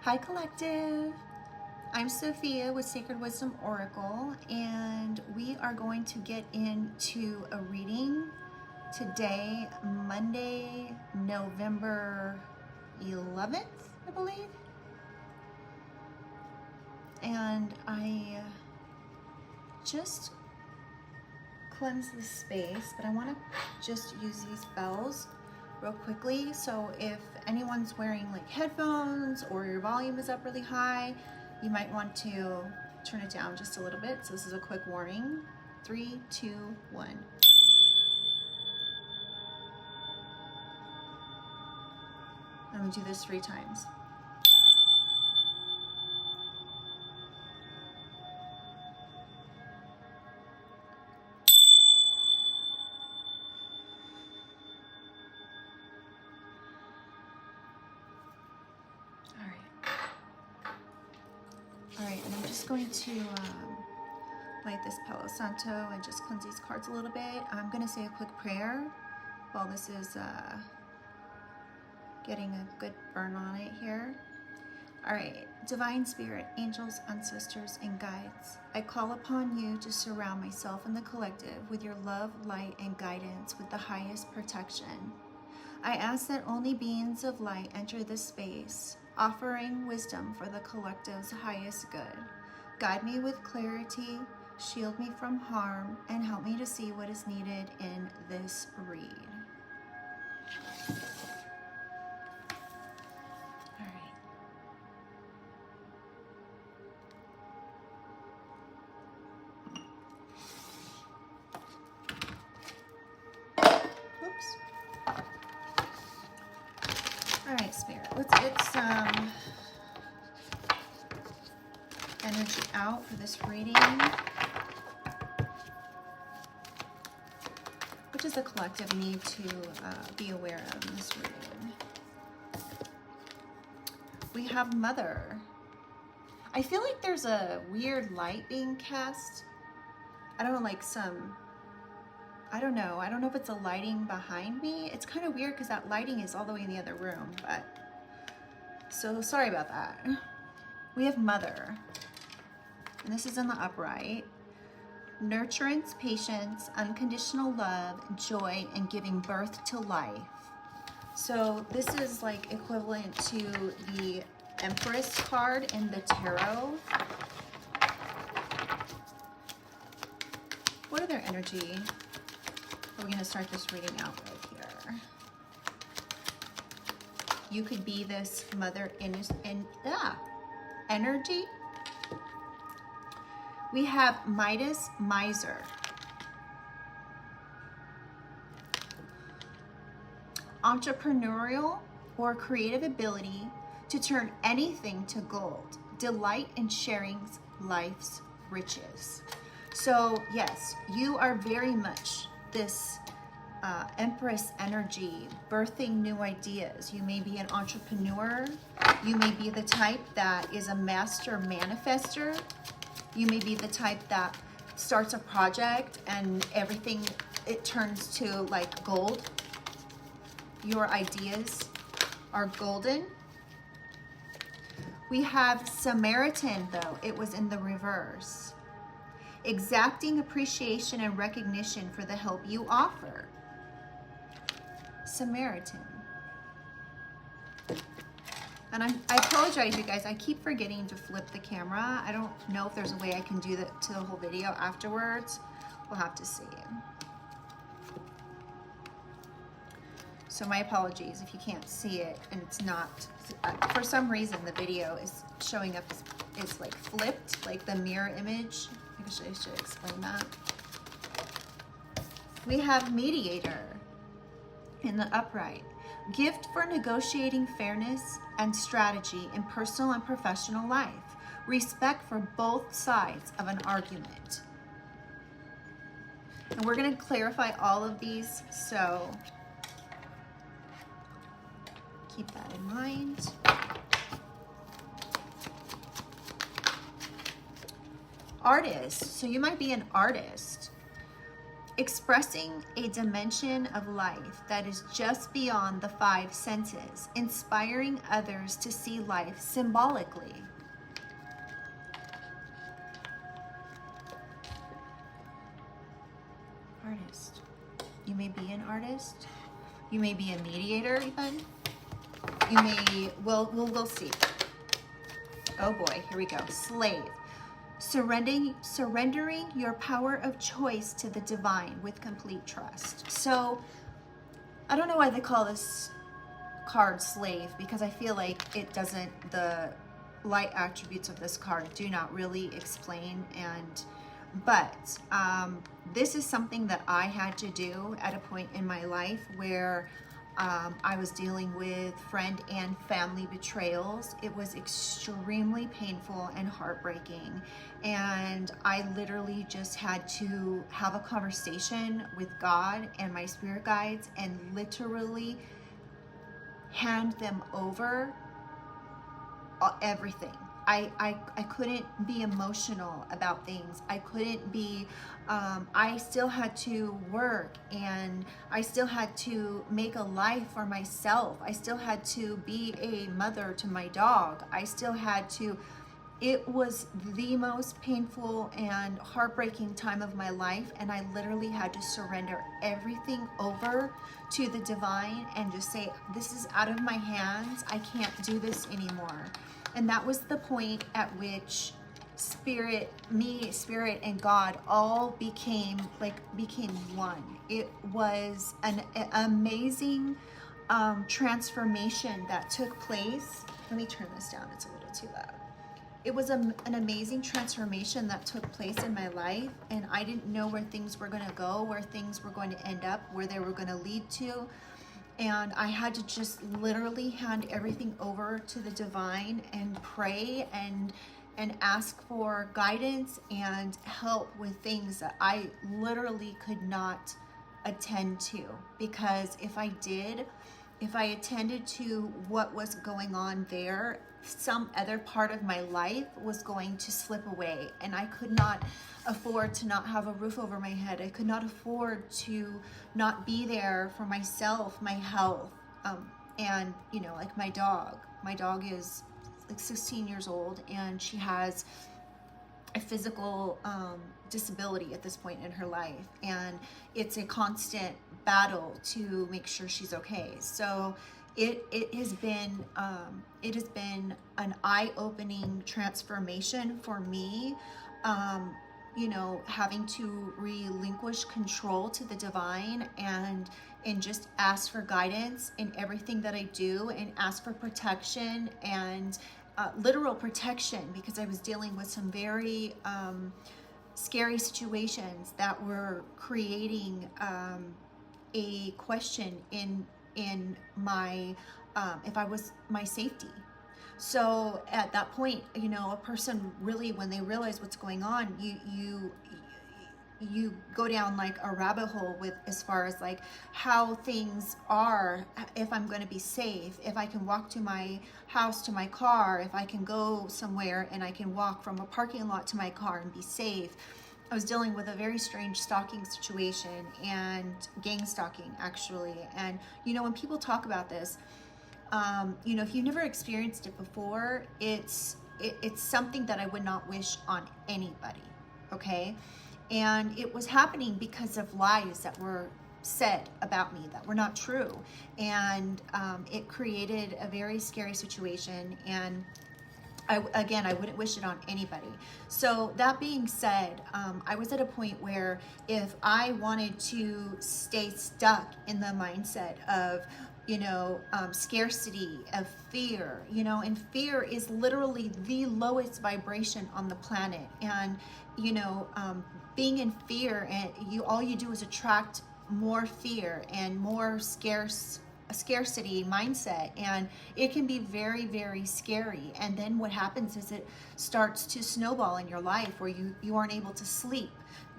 Hi Collective, I'm Sophia with Sacred Wisdom Oracle, and we are going to get into a reading today, Monday, November 11th, I believe. And I just cleanse the space, but I want to just use these bells real quickly. So if anyone's wearing like headphones or your volume is up really high, you might want to turn it down just a little bit. So this is a quick warning. 3, 2, 1. I'm gonna do this 3 times. All right, and I'm just going to light this Palo Santo and just cleanse these cards a little bit. I'm going to say a quick prayer while this is getting a good burn on it here. All right, Divine Spirit, angels, ancestors, and guides, I call upon you to surround myself and the collective with your love, light, and guidance with the highest protection. I ask that only beings of light enter this space, offering wisdom for the collective's highest good. Guide me with clarity, shield me from harm, and help me to see what is needed in this read. All right. Oops. All right, Spirit, let's get some energy out for this reading. What does the collective need to be aware of in this reading? We have Mother. I feel like there's a weird light being cast. I don't know, like I don't know if it's a lighting behind me. It's kind of weird because that lighting is all the way in the other room, but so sorry about that. We have Mother, and this is in the upright. Nurturance, patience, unconditional love, joy, and giving birth to life. So this is like equivalent to the Empress card in the tarot. What other energy are we going to start this reading out with here? You could be this mother energy. We have Midas, miser. Entrepreneurial or creative ability to turn anything to gold. Delight in sharing life's riches. So yes, you are very much this Empress energy, birthing new ideas. You may be an entrepreneur. You may be the type that is a master manifester. You may be the type that starts a project and everything, it turns to like gold. Your ideas are golden. We have Samaritan, though. It was in the reverse. Exacting appreciation and recognition for the help you offer. Samaritan. And I apologize, you guys. I keep forgetting to flip the camera. I don't know if there's a way I can do that to the whole video afterwards. We'll have to see. So my apologies if you can't see it and it's not, for some reason the video is showing up as like flipped, like the mirror image. I should explain that. We have Mediator in the upright. Gift for negotiating fairness and strategy in personal and professional life. Respect for both sides of an argument. And we're going to clarify all of these, so keep that in mind. Artist. So you might be an artist. expressing a dimension of life that is just beyond the five senses, inspiring others to see life symbolically. Artist. You may be an artist. You may be a mediator even. You may, we'll see. Oh boy, here we go. Slave. Surrendering your power of choice to the divine with complete trust. So, I don't know why they call this card slave, because I feel like it doesn't, the light attributes of this card do not really explain, but this is something that I had to do at a point in my life where I was dealing with friend and family betrayals. It was extremely painful and heartbreaking. And I literally just had to have a conversation with God and my spirit guides and literally hand them over everything. I couldn't be emotional about things. I couldn't be, I still had to work, and I still had to make a life for myself. I still had to be a mother to my dog. I still had to, it was the most painful and heartbreaking time of my life, and I literally had to surrender everything over to the divine and just say, this is out of my hands. I can't do this anymore. And that was the point at which spirit and God all became one. It was an amazing transformation that took place. Let me turn this down, it's a little too loud. It was an amazing transformation that took place in my life, and I didn't know where things were going to go, where things were going to end up, where they were going to lead to. And I had to just literally hand everything over to the divine and pray and ask for guidance and help with things that I literally could not attend to. Because if I attended to what was going on there, some other part of my life was going to slip away, and I could not afford to not have a roof over my head. I could not afford to not be there for myself, my health, and you know, like my dog is like 16 years old, and she has a physical disability at this point in her life, and it's a constant battle to make sure she's okay. So it has been an eye-opening transformation for me, you know, having to relinquish control to the divine and just ask for guidance in everything that I do, and ask for protection and literal protection, because I was dealing with some very scary situations that were creating a question in my if I was my safety. So at that point, you know, a person really, when they realize what's going on, you go down like a rabbit hole with as far as like how things are, if I'm going to be safe, if I can walk to my house to my car, if I can go somewhere and I can walk from a parking lot to my car and be safe. I was dealing with a very strange stalking situation, and gang stalking actually. And you know, when people talk about this, you know, if you've never experienced it before, it's something that I would not wish on anybody, okay? And it was happening because of lies that were said about me that were not true. And it created a very scary situation, and I wouldn't wish it on anybody. So that being said, I was at a point where if I wanted to stay stuck in the mindset of, you know, scarcity, of fear, you know, and fear is literally the lowest vibration on the planet. And, you know, being in fear, and all you do is attract more fear and more scarcity mindset, and it can be very, very scary. And then what happens is it starts to snowball in your life, where you aren't able to sleep,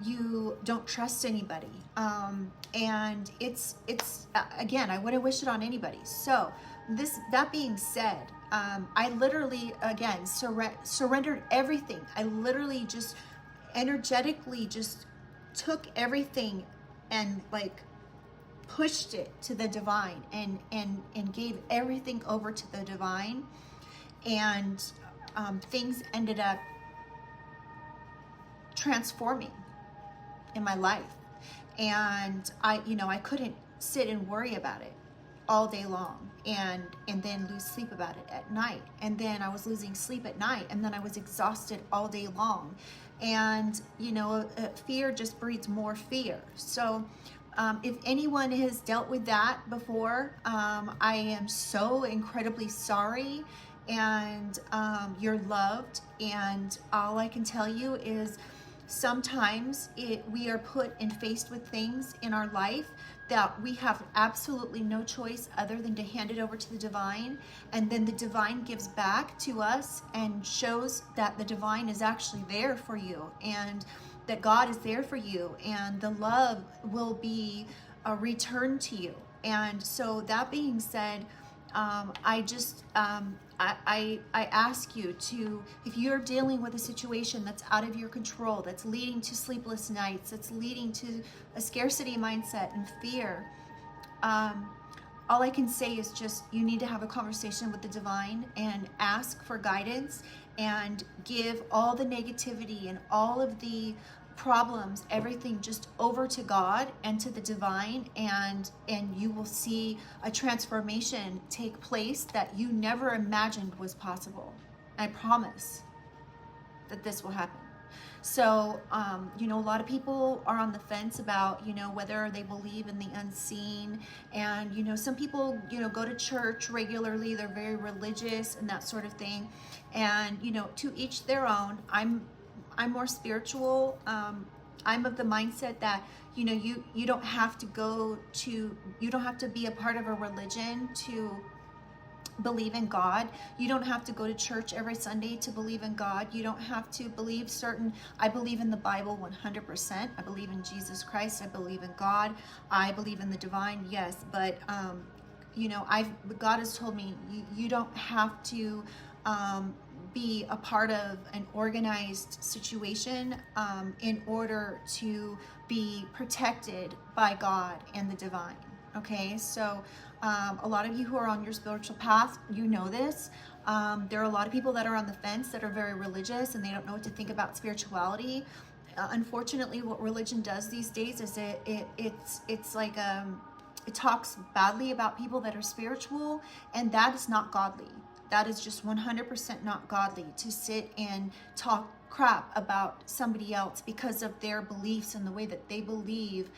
you don't trust anybody, and it's again, I wouldn't wish it on anybody. So that being said, I literally again surrendered everything. I literally just energetically just took everything and like pushed it to the divine and gave everything over to the divine. And things ended up transforming in my life. And I couldn't sit and worry about it all day long and then lose sleep about it at night. And then I was losing sleep at night, and then I was exhausted all day long. And, fear just breeds more fear. So if anyone has dealt with that before, I am so incredibly sorry, and you're loved. And all I can tell you is sometimes we are put and faced with things in our life that we have absolutely no choice other than to hand it over to the divine. And then the divine gives back to us and shows that the divine is actually there for you, and that God is there for you, and the love will be returned to you. And so that being said, I ask you to, if you're dealing with a situation that's out of your control, that's leading to sleepless nights, that's leading to a scarcity mindset and fear, all I can say is just, you need to have a conversation with the divine and ask for guidance, and give all the negativity and all of the problems, everything, just over to God and to the divine, and you will see a transformation take place that you never imagined was possible. I promise that this will happen. So, a lot of people are on the fence about, whether they believe in the unseen. And, some people, go to church regularly. They're very religious and that sort of thing. And, to each their own. I'm more spiritual. I'm of the mindset that, you don't have to you don't have to be a part of a religion to believe in God. You don't have to go to church every Sunday to believe in God. You don't have to believe I believe in the Bible 100%. I believe in Jesus Christ. I believe in God. I believe in the divine, yes. But, God has told me, you don't have to be a part of an organized situation in order to be protected by God and the divine. Okay, so a lot of you who are on your spiritual path, you know this. There are a lot of people that are on the fence that are very religious, and they don't know what to think about spirituality. Unfortunately, what religion does these days is it's like it talks badly about people that are spiritual, and that is not godly. That is just 100% not godly, to sit and talk crap about somebody else because of their beliefs and the way that they believe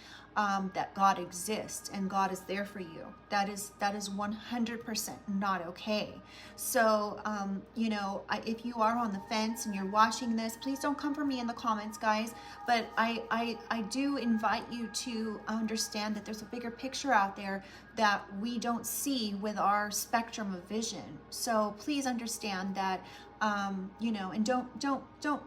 that God exists and God is there for you. That is 100% not okay. So, if you are on the fence and you're watching this, please don't come for me in the comments, guys. But I do invite you to understand that there's a bigger picture out there that we don't see with our spectrum of vision. So please understand that, and don't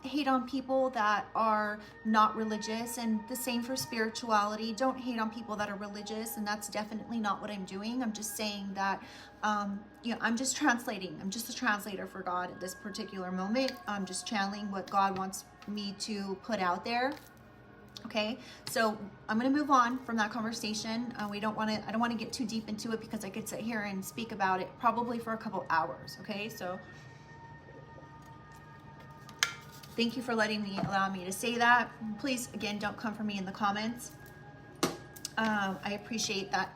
hate on people that are not religious, and the same for spirituality. Don't hate on people that are religious, and that's definitely not what I'm doing. I'm just saying that I'm just translating. I'm just a translator for God at this particular moment. I'm just channeling what God wants me to put out there. Okay, so I'm going to move on from that conversation. I don't want to get too deep into it, because I could sit here and speak about it probably for a couple hours. Okay, so thank you for allowing me to say that. Please, again, don't come for me in the comments. I appreciate that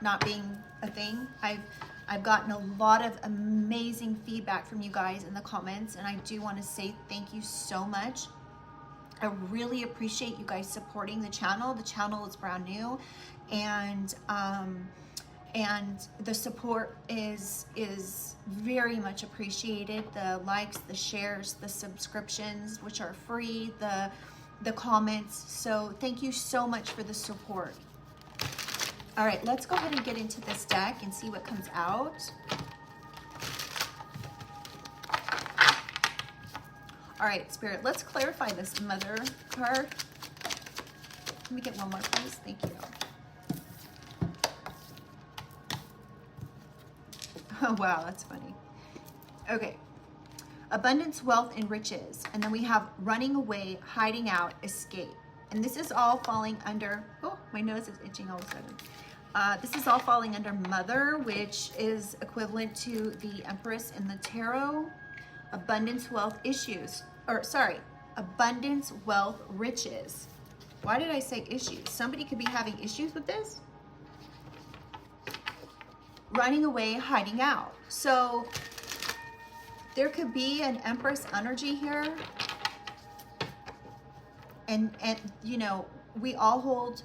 not being a thing. I've gotten a lot of amazing feedback from you guys in the comments, and I do want to say thank you so much. I really appreciate you guys supporting the channel. The channel is brand new, and the support is very much appreciated. The likes, the shares, the subscriptions, which are free, the comments. So thank you so much for the support. All right, let's go ahead and get into this deck and see what comes out. All right, Spirit, let's clarify this Mother card. Let me get one more, please. Thank you. Oh, wow, that's funny. Okay. Abundance, wealth, and riches. And then we have running away, hiding out, escape. And this is all falling under, oh, my nose is itching all of a sudden. This is all falling under Mother, which is equivalent to the Empress in the Tarot. Abundance, wealth, issues. Or, sorry, abundance, wealth, riches. Why did I say issues? Somebody could be having issues with this. Running away, hiding out. So, there could be an Empress energy here. And you know, we all hold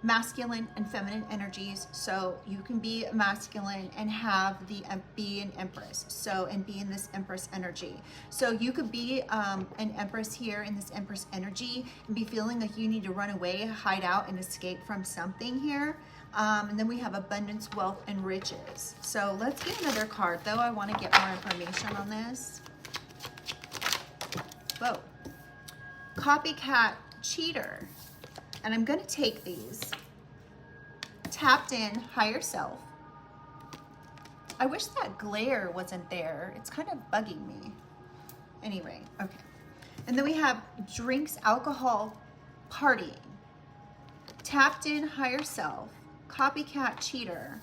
masculine and feminine energies, so you can be masculine and have be an Empress, so, and be in this Empress energy. So you could be an Empress here in this Empress energy and be feeling like you need to run away, hide out, and escape from something here. And then we have abundance, wealth, and riches. So let's get another card, though. I want to get more information on this. Whoa. Copycat, cheater. And I'm going to take these. Tapped in, higher self. I wish that glare wasn't there. It's kind of bugging me. Anyway, okay. And then we have drinks, alcohol, partying. Tapped in, higher self. Copycat, cheater.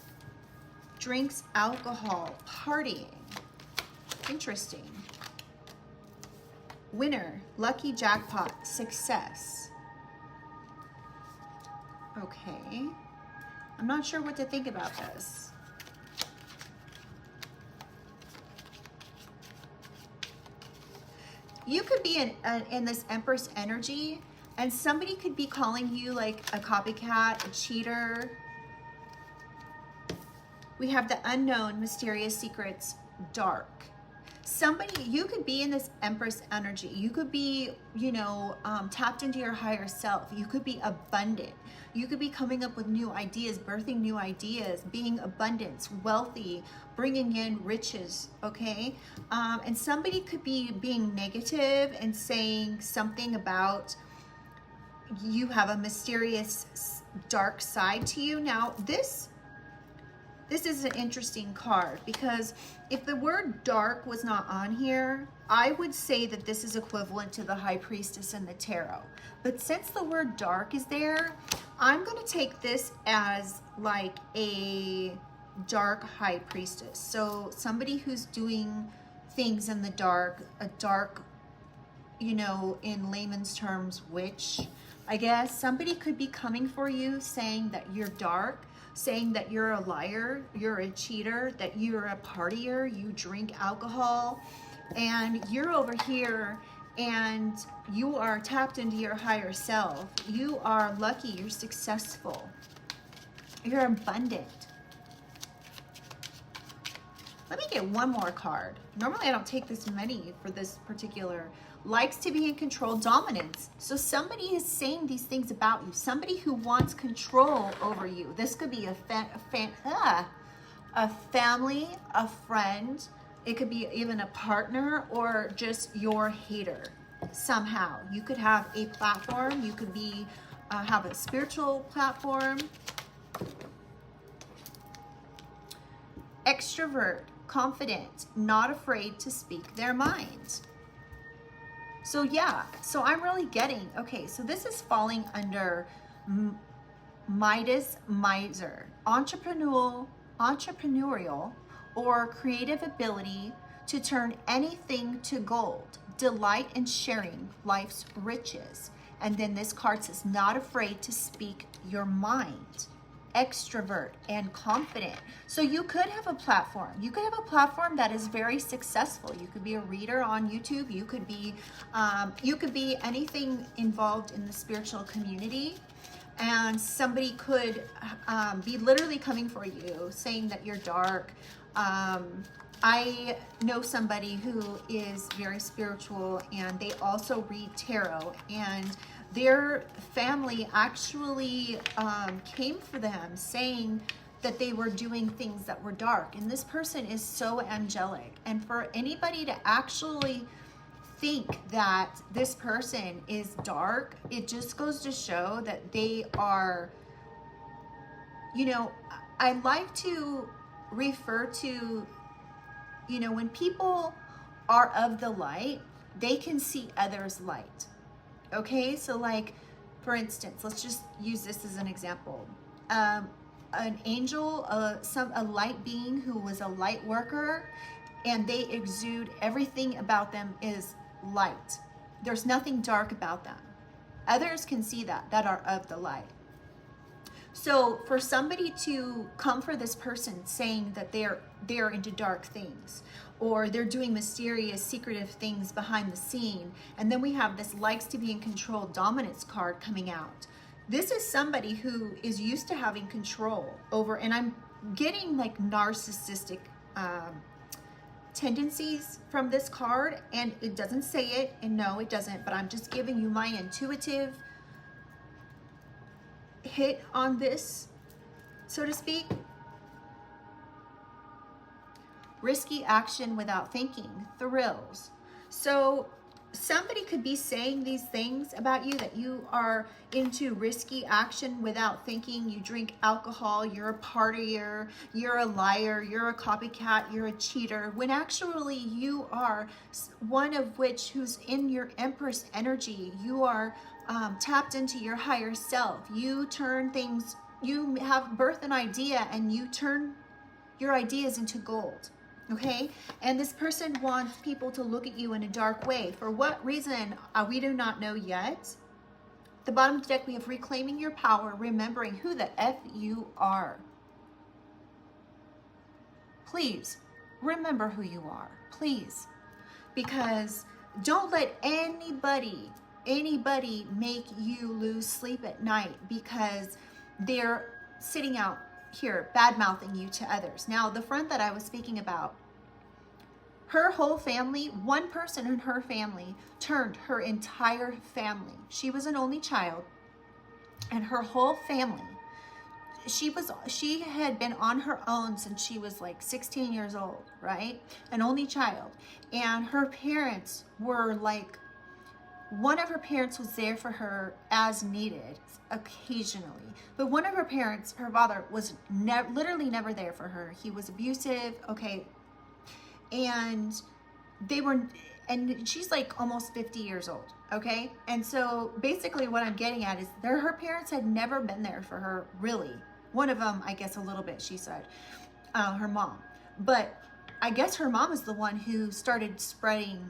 Drinks, alcohol, partying. Interesting. Winner, lucky, jackpot, success. Okay. I'm not sure what to think about this. You could be in this Empress energy, and somebody could be calling you like a copycat, a cheater. We have the unknown, mysterious secrets, dark. Somebody, you could be in this Empress energy. You could be, you know, tapped into your higher self. You could be abundant. You could be coming up with new ideas, birthing new ideas, being abundant, wealthy, bringing in riches, okay? And somebody could be being negative and saying something about you have a mysterious dark side to you. Now, this is an interesting card, because if the word dark was not on here, I would say that this is equivalent to the High Priestess in the Tarot. But since the word dark is there, I'm going to take this as like a dark High Priestess. So somebody who's doing things in the dark, a dark, you know, in layman's terms, witch, I guess. Somebody could be coming for you saying that you're dark, saying that you're a liar, you're a cheater, that you're a partier, you drink alcohol, and you're over here and you are tapped into your higher self. You are lucky, you're successful, you're abundant. Let me get one more card. Normally I don't take this many for this particular. Likes to be in control, dominance. So somebody is saying these things about you. Somebody who wants control over you. This could be a family, a friend. It could be even a partner, or just your hater. Somehow you could have a platform. You could be have a spiritual platform. Extrovert, confident, not afraid to speak their mind. So yeah, so I'm really getting, okay, so this is falling under Midas, miser, entrepreneurial or creative ability to turn anything to gold, delight in sharing life's riches. And then this card says, not afraid to speak your mind. Extrovert and confident. So you could have a platform. You could have a platform that is very successful. You could be a reader on YouTube. You could be anything involved in the spiritual community. And somebody could be literally coming for you, saying that you're dark. I know somebody who is very spiritual, and they also read tarot, and their family actually came for them saying that they were doing things that were dark. And this person is so angelic. And for anybody to actually think that this person is dark, it just goes to show that they are, you know, I like to refer to, you know, when people are of the light, they can see others' light. Okay, so like, for instance, let's just use this as an example. An angel, a light being who was a light worker, and they exude, everything about them is light. There's nothing dark about them. Others can see that are of the light. So for somebody to come for this person saying that they're into dark things, or they're doing mysterious, secretive things behind the scene, and then we have this likes to be in control dominance card coming out. This is somebody who is used to having control over, and I'm getting like narcissistic tendencies from this card, and it doesn't say it, and no, it doesn't, but I'm just giving you my intuitive hit on this, so to speak. Risky action without thinking, thrills. So somebody could be saying these things about you, that you are into risky action without thinking. You drink alcohol, you're a partier, you're a liar, you're a copycat, you're a cheater, when actually you are one of which who's in your Empress energy. You are tapped into your higher self. You turn things, you have birth an idea, and you turn your ideas into gold. Okay, and this person wants people to look at you in a dark way. For what reason, we do not know yet. The bottom of the deck, we have reclaiming your power, remembering who the F you are. Please, remember who you are, please. Because don't let anybody make you lose sleep at night because they're sitting out here bad-mouthing you to others. Now, the friend that I was speaking about, her whole family, one person in her family turned her entire family. She was an only child, and her whole family, she had been on her own since she was like 16 years old, right? An only child. And her parents were like, one of her parents was there for her as needed occasionally, but one of her parents, her father, was literally never there for her. He was abusive, okay, and she's like almost 50 years old, okay? And so basically what I'm getting at is her parents had never been there for her, really. One of them, I guess, a little bit, she said, her mom. But I guess her mom is the one who started spreading.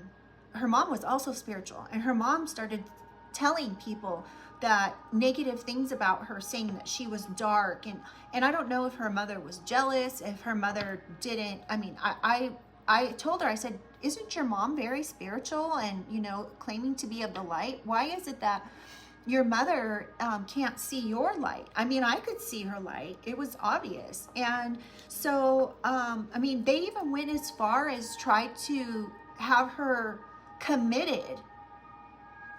Her mom was also spiritual, and her mom started telling people that negative things about her, saying that she was dark, and I don't know if her mother was jealous, if her mother didn't. I mean, I told her, I said, isn't your mom very spiritual and, you know, claiming to be of the light? Why is it that your mother can't see your light? I mean, I could see her light. It was obvious. And so, I mean, they even went as far as tried to have her committed,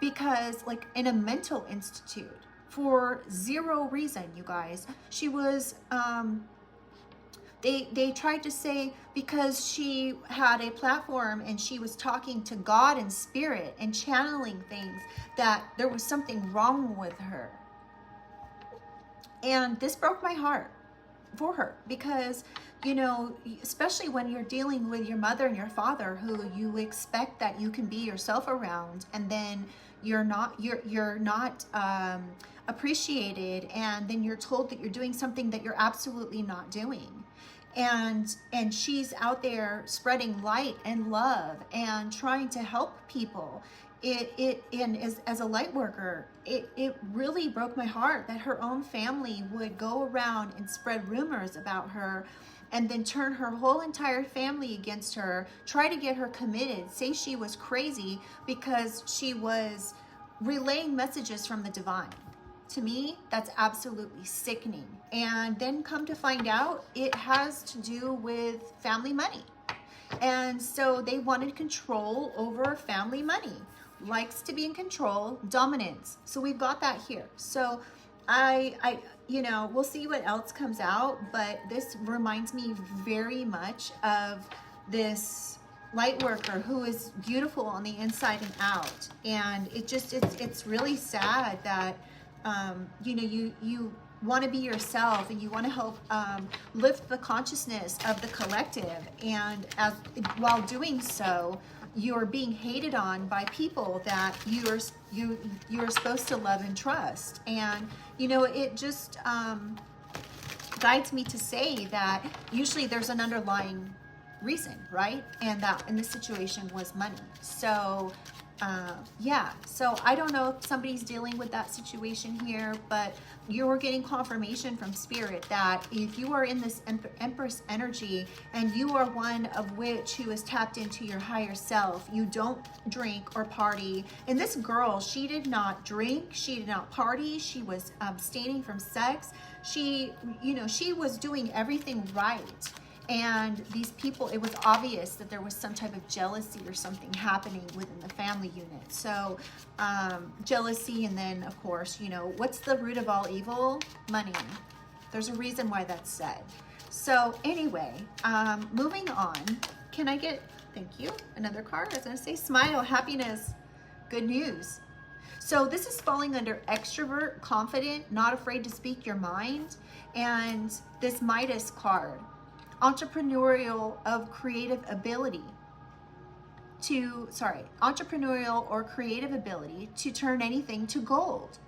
because like in a mental institute, for zero reason, you guys. She was, they tried to say because she had a platform and she was talking to God in spirit and channeling things, that there was something wrong with her. And this broke my heart for her, because, you know, especially when you're dealing with your mother and your father, who you expect that you can be yourself around, and then you're not appreciated, and then you're told that you're doing something that you're absolutely not doing. And she's out there spreading light and love and trying to help people. And as a light worker, it really broke my heart that her own family would go around and spread rumors about her, and then turn her whole entire family against her, try to get her committed, say she was crazy because she was relaying messages from the divine. To me, that's absolutely sickening. And then come to find out, it has to do with family money. And so they wanted control over family money. Likes to be in control, dominance. So we've got that here. So I you know, we'll see what else comes out, but this reminds me very much of this light worker who is beautiful on the inside and out. And it's really sad that you know, you want to be yourself, and you want to help lift the consciousness of the collective, and while doing so, you're being hated on by people that you're supposed to love and trust. And you know, it just guides me to say that usually there's an underlying reason, right? And that in this situation was money. So yeah, so I don't know if somebody's dealing with that situation here, but you're getting confirmation from spirit that if you are in this Empress energy and you are one of which who is tapped into your higher self, you don't drink or party. And this girl, she did not drink, she did not party, she was abstaining from sex. She, you know, she was doing everything right. And these people, it was obvious that there was some type of jealousy or something happening within the family unit. So jealousy, and then of course, you know, what's the root of all evil? Money. There's a reason why that's said. So anyway, moving on. Can I get, thank you, another card? I was gonna say smile, happiness, good news. So this is falling under extrovert, confident, not afraid to speak your mind. And this Midas card, entrepreneurial of creative ability to, entrepreneurial or creative ability to turn anything to gold.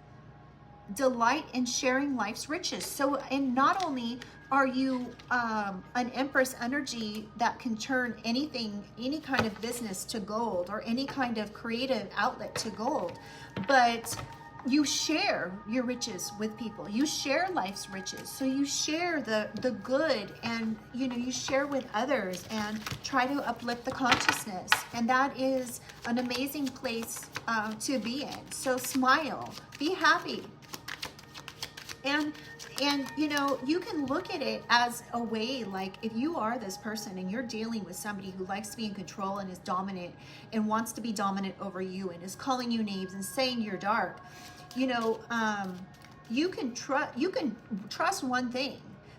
Delight in sharing life's riches. So, and not only are you an Empress energy that can turn anything, any kind of business to gold, or any kind of creative outlet to gold, but you share your riches with people. You share life's riches. So you share the good, and you know, you share with others and try to uplift the consciousness. And that is an amazing place to be in. So smile, be happy. And you know, you can look at it as a way, like if you are this person and you're dealing with somebody who likes to be in control and is dominant and wants to be dominant over you and is calling you names and saying you're dark, you know, you can trust one thing,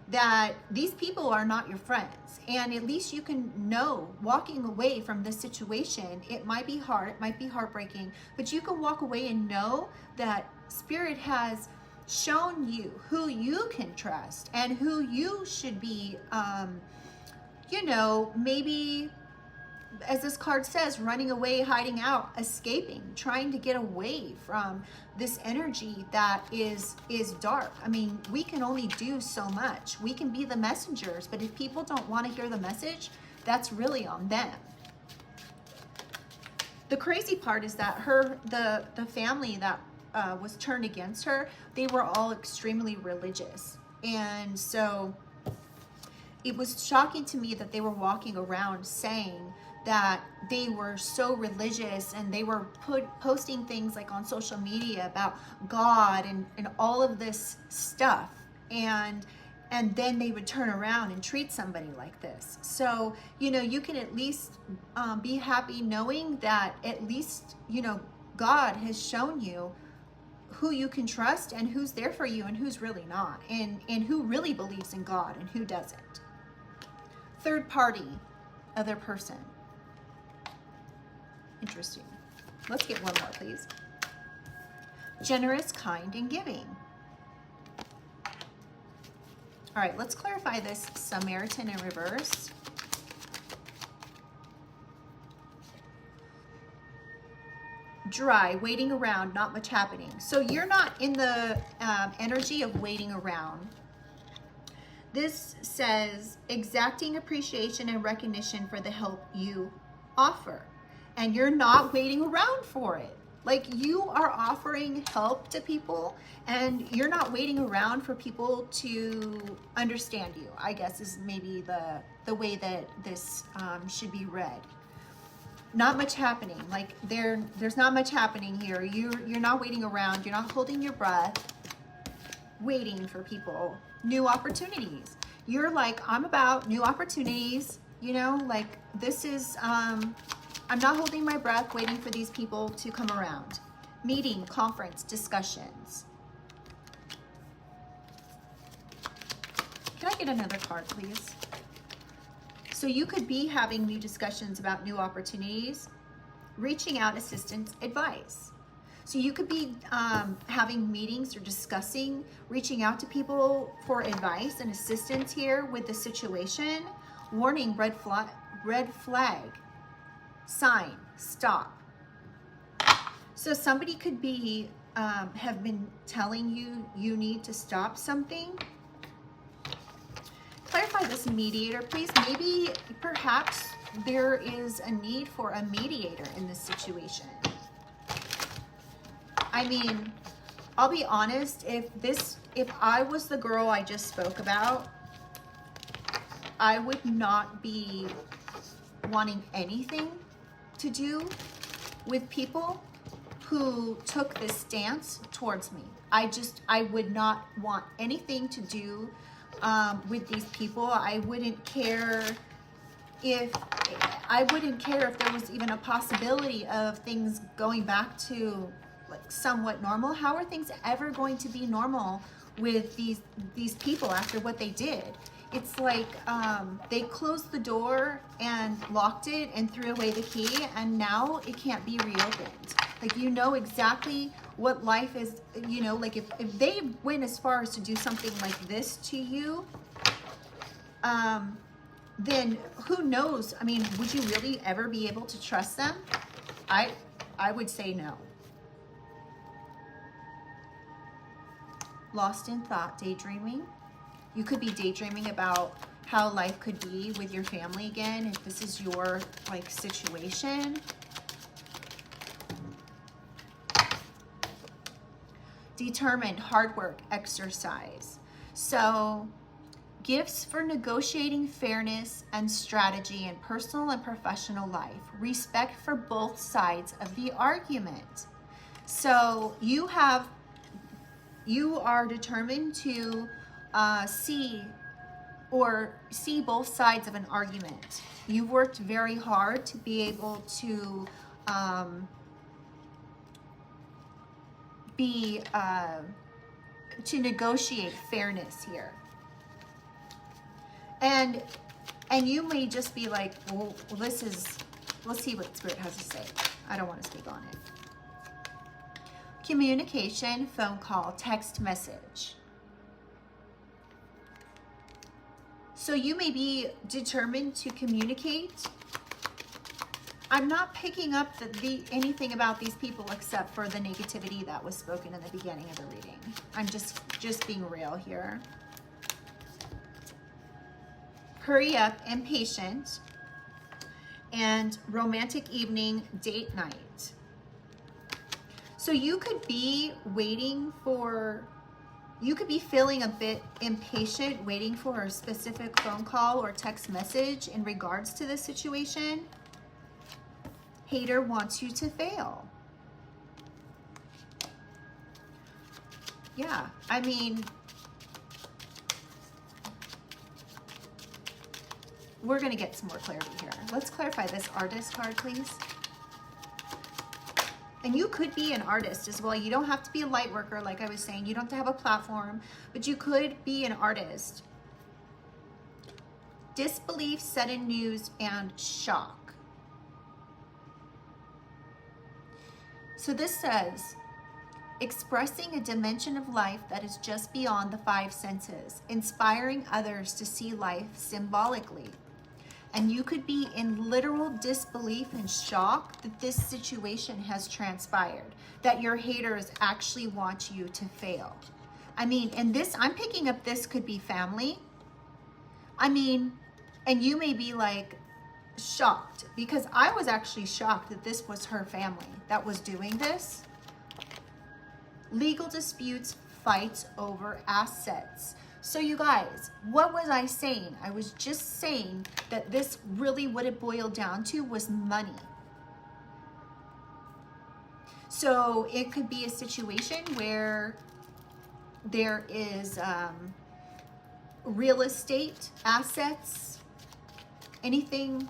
that these people are not your friends. And at least you can know, walking away from this situation, it might be hard, it might be heartbreaking, but you can walk away and know that Spirit has shown you who you can trust and who you should be, you know, maybe, as this card says, running away, hiding out, escaping, trying to get away from this energy that is dark. I mean, we can only do so much. We can be the messengers, but if people don't want to hear the message, that's really on them. The crazy part is that the family that was turned against her, they were all extremely religious. And so it was shocking to me that they were walking around saying that they were so religious, and they were posting things like on social media about God and all of this stuff, and then they would turn around and treat somebody like this. So, you know, you can at least be happy knowing that at least, you know, God has shown you who you can trust and who's there for you and who's really not, and who really believes in God and who doesn't. Third party, other person. Interesting. Let's get one more, please. Generous, kind, and giving. All right, let's clarify this Samaritan in reverse. Dry, waiting around, not much happening. So you're not in the energy of waiting around. This says exacting appreciation and recognition for the help you offer. And you're not waiting around for it. Like, you are offering help to people, and you're not waiting around for people to understand you, I guess is maybe the way that this should be read. Not much happening. Like, there's not much happening here. You're not waiting around. You're not holding your breath, waiting for people. New opportunities. You're like, I'm about new opportunities. You know, like, this is, I'm not holding my breath, waiting for these people to come around. Meeting, conference, discussions. Can I get another card, please? So you could be having new discussions about new opportunities, reaching out, assistance, advice. So you could be having meetings or discussing, reaching out to people for advice and assistance here with the situation. Warning, red flag. sign, stop. So somebody could be, have been telling you, you need to stop something. Clarify this, mediator, please. Maybe, perhaps, there is a need for a mediator in this situation. I mean, I'll be honest, if I was the girl I just spoke about, I would not be wanting anything to do with people who took this stance towards me. I would not want anything to do with these people. I wouldn't care if there was even a possibility of things going back to like somewhat normal. How are things ever going to be normal with these people after what they did? It's like they closed the door and locked it and threw away the key, and now it can't be reopened. Like, you know exactly what life is, you know, like if they went as far as to do something like this to you, then who knows? I mean, would you really ever be able to trust them? I would say no. Lost in thought, daydreaming. You could be daydreaming about how life could be with your family again, if this is your like situation. Determined, hard work, exercise. So gifts for negotiating fairness and strategy in personal and professional life. Respect for both sides of the argument. So you are determined to see both sides of an argument. You've worked very hard to be able to to negotiate fairness here. And you may just be like, well, let's see what Spirit has to say. I don't want to speak on it. Communication, phone call, text message. So you may be determined to communicate. I'm not picking up anything about these people except for the negativity that was spoken in the beginning of the reading. I'm just being real here. Hurry up, impatient, and romantic evening, date night. So you could be feeling a bit impatient, waiting for a specific phone call or text message in regards to this situation. Hater wants you to fail. Yeah, I mean, we're going to get some more clarity here. Let's clarify this artist card, please. And you could be an artist as well. You don't have to be a light worker, like I was saying. You don't have to have a platform, but you could be an artist. Disbelief, sudden news, and shock. So this says, expressing a dimension of life that is just beyond the five senses, inspiring others to see life symbolically. And you could be in literal disbelief and shock that this situation has transpired, that your haters actually want you to fail. I mean, and this, I'm picking up this could be family. I mean, and you may be like shocked, because I was actually shocked that this was her family that was doing this. Legal disputes, fights over assets. So you guys, what was I saying? I was just saying that this really what it boiled down to was money. So it could be a situation where there is real estate assets, anything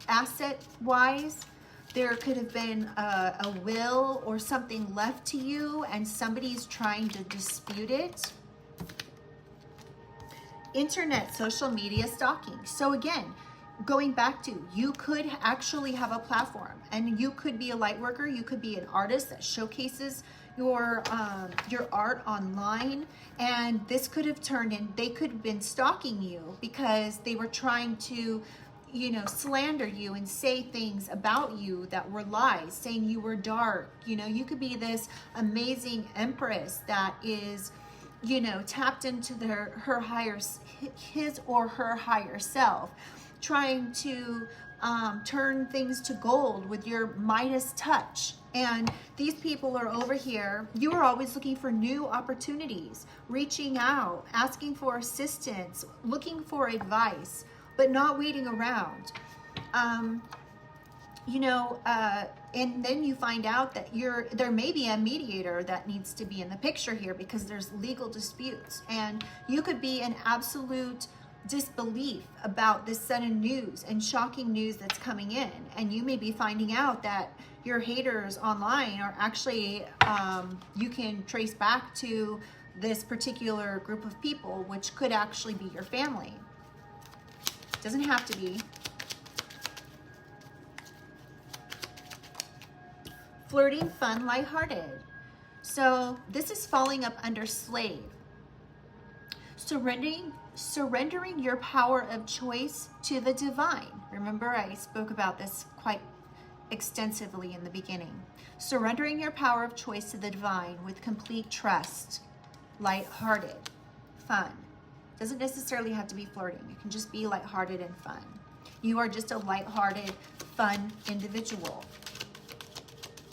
asset-wise. There could have been a will or something left to you and somebody's trying to dispute it. Internet, social media stalking. So again, going back to, you could actually have a platform and you could be a light worker. You could be an artist that showcases your art online, and this could have turned in, they could have been stalking you because they were trying to, you know, slander you and say things about you that were lies, saying you were dark. You know, you could be this amazing empress that is, you know, tapped into his or her higher self, trying to turn things to gold with your Midas touch. And these people are over here. You are always looking for new opportunities, reaching out, asking for assistance, looking for advice, but not waiting around. You know, and then you find out that there may be a mediator that needs to be in the picture here, because there's legal disputes, and you could be in absolute disbelief about this sudden news and shocking news that's coming in, and you may be finding out that your haters online are actually, you can trace back to this particular group of people, which could actually be your family. Doesn't have to be. Flirting, fun, lighthearted. So this is falling up under slave. Surrendering your power of choice to the divine. Remember, I spoke about this quite extensively in the beginning. Surrendering your power of choice to the divine with complete trust. Lighthearted, fun. Doesn't necessarily have to be flirting. It can just be lighthearted and fun. You are just a lighthearted, fun individual.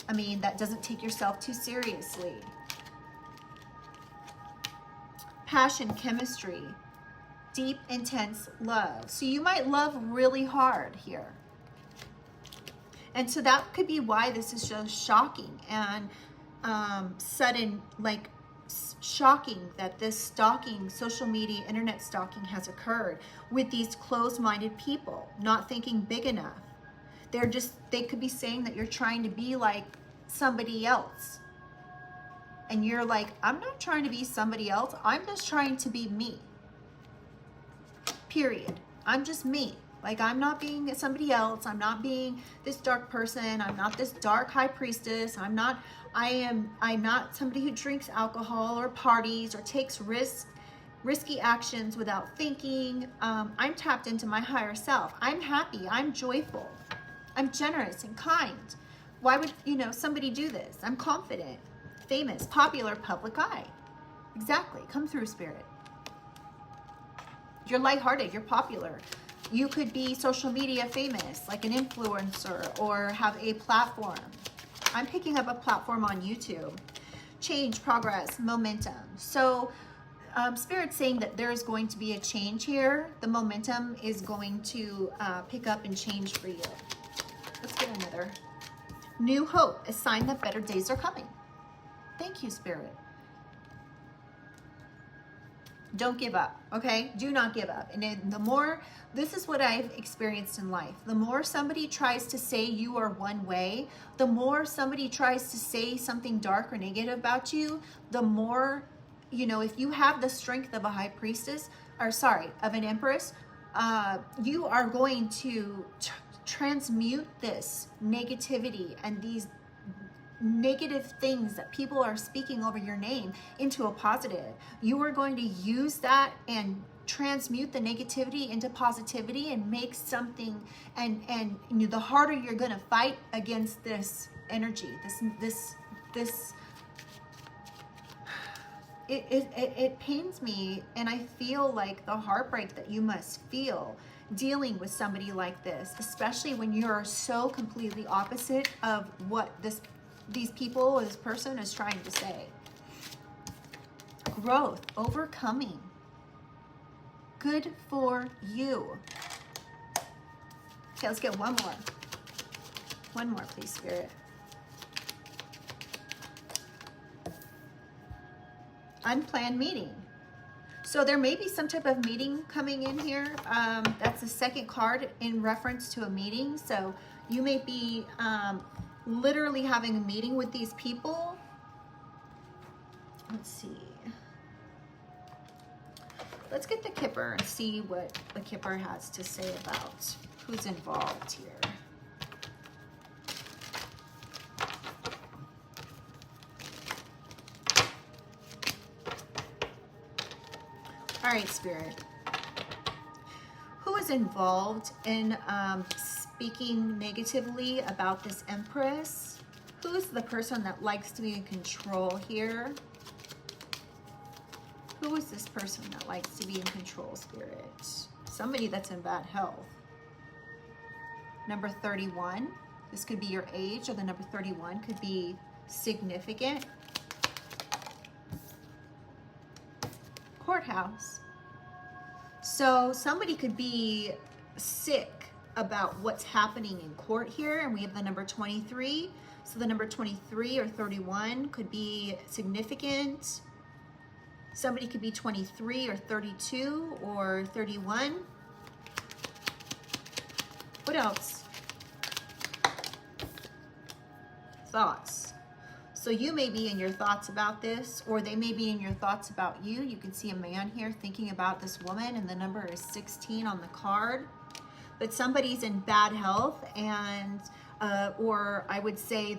I mean, that doesn't take yourself too seriously. Passion, chemistry, deep, intense love. So you might love really hard here. And so that could be why this is so shocking and sudden, like shocking that this stalking, social media, internet stalking has occurred with these closed-minded people, not thinking big enough. They could be saying that you're trying to be like somebody else. And you're like, I'm not trying to be somebody else. I'm just trying to be me. Period. I'm just me. Like, I'm not being somebody else. I'm not being this dark person. I'm not this dark high priestess. I'm not somebody who drinks alcohol or parties or takes risky actions without thinking. I'm tapped into my higher self. I'm happy. I'm joyful. I'm generous and kind. Why would, you know, somebody do this? I'm confident, famous, popular, public eye. Exactly. Come through, Spirit. You're lighthearted. You're popular. You could be social media famous, like an influencer, or have a platform. I'm picking up a platform on YouTube. Change, progress, momentum. So Spirit's saying that there's going to be a change here. The momentum is going to pick up and change for you. Let's get another. New hope, a sign that better days are coming. Thank you, Spirit. Don't give up, okay? Do not give up. And then the more, this is what I've experienced in life. The more somebody tries to say you are one way, the more somebody tries to say something dark or negative about you, the more, you know, if you have the strength of a high priestess, or sorry, of an empress, you are going to transmute this negativity and these negative things that people are speaking over your name into a positive. You are going to use that and transmute the negativity into positivity and make something, and you know, the harder you're going to fight against this energy, this it pains me, and I feel like the heartbreak that you must feel dealing with somebody like this, especially when you're so completely opposite of what these people, this person is trying to say. Growth, overcoming. Good for you. Okay, let's get one more. One more, please, Spirit. Unplanned meeting. So there may be some type of meeting coming in here. That's the second card in reference to a meeting. So you may be literally having a meeting with these people. Let's see. Let's get the Kipper and see what the Kipper has to say about who's involved here. All right, Spirit. Who is is involved in speaking negatively about this Empress? Who is the person that likes to be in control here? Who is this person that likes to be in control, Spirit? Somebody that's in bad health. Number 31. This could be your age, or the number 31 could be significant. Courthouse. So somebody could be sick about what's happening in court here, and we have the number 23. So the number 23 or 31 could be significant. Somebody could be 23 or 32 or 31. What else? Thoughts. So you may be in your thoughts about this, or they may be in your thoughts about you. You can see a man here thinking about this woman, and the number is 16 on the card. But somebody's in bad health, and or I would say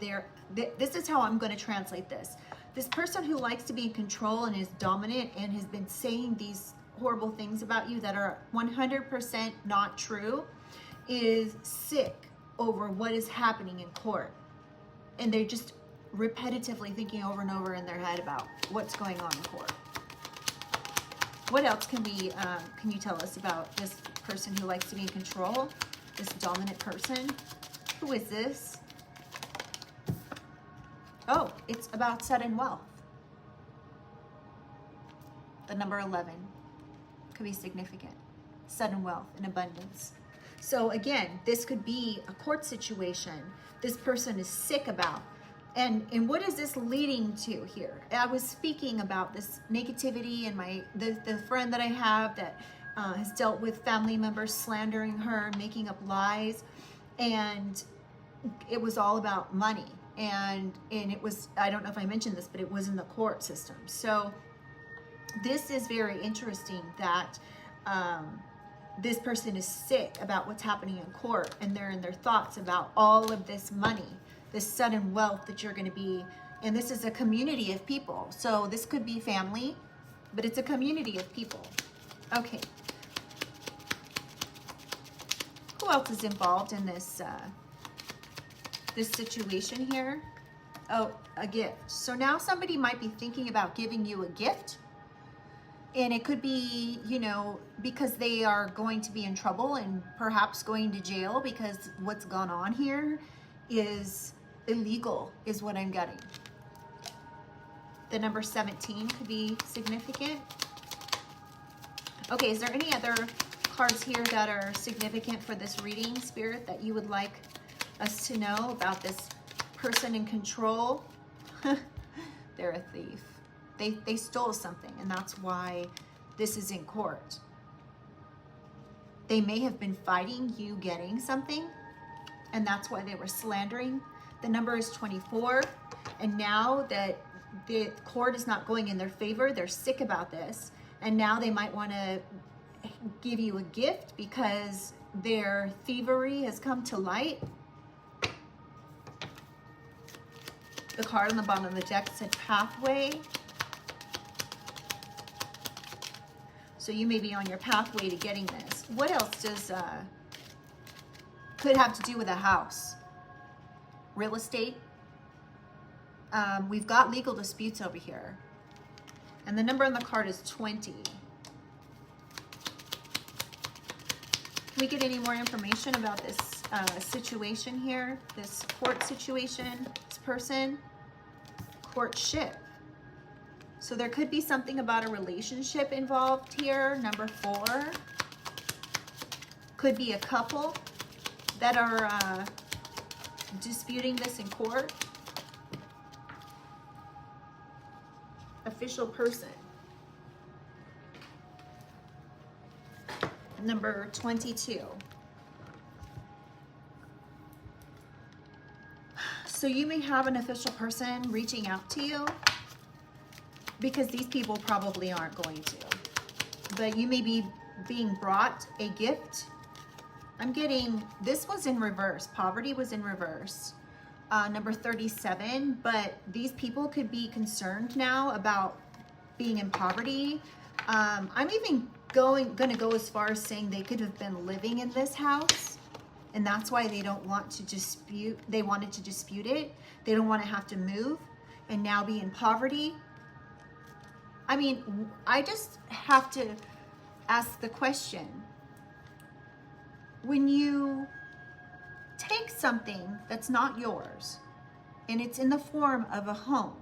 this is how I'm going to translate this. This person who likes to be in control and is dominant and has been saying these horrible things about you that are 100% not true is sick over what is happening in court. And they're just repetitively thinking over and over in their head about what's going on in court. What else can you tell us about this person who likes to be in control? This dominant person? Who is this? Oh, it's about sudden wealth. The number 11 could be significant. Sudden wealth and abundance. So again, this could be a court situation this person is sick about. And what is this leading to here? I was speaking about this negativity and the friend that I have that has dealt with family members slandering her, making up lies, and it was all about money. And it was, I don't know if I mentioned this, but it was in the court system. So this is very interesting that this person is sick about what's happening in court, and they're in their thoughts about all of this money, this sudden wealth that you're going to be. And this is a community of people. So this could be family, but it's a community of people. Okay. Who else is involved in this this situation here? Oh, a gift. So now somebody might be thinking about giving you a gift. And it could be, you know, because they are going to be in trouble and perhaps going to jail because what's gone on here is illegal, is what I'm getting. The number 17 could be significant. Okay, is there any other cards here that are significant for this reading, Spirit, that you would like us to know about this person in control? They're a thief. They stole something, and that's why this is in court. They may have been fighting you getting something, and that's why they were slandering. The number is 24, and now that the court is not going in their favor, they're sick about this, and now they might want to give you a gift because their thievery has come to light. The card on the bottom of the deck said pathway. So you may be on your pathway to getting this. What else does could have to do with a house? Real estate. We've got legal disputes over here. And the number on the card is 20. Can we get any more information about this situation here? This court situation, this person? Courtship. So there could be something about a relationship involved here. Number 4. Could be a couple that are disputing this in court. Official person. Number 22. So you may have an official person reaching out to you, because these people probably aren't going to. But you may be being brought a gift. I'm getting, this was in reverse. Poverty was in reverse. Number 37, but these people could be concerned now about being in poverty. I'm even gonna go as far as saying they could have been living in this house, and that's why they don't want to dispute. They wanted to dispute it. They don't want to have to move and now be in poverty. I mean, I just have to ask the question. When you take something that's not yours and it's in the form of a home,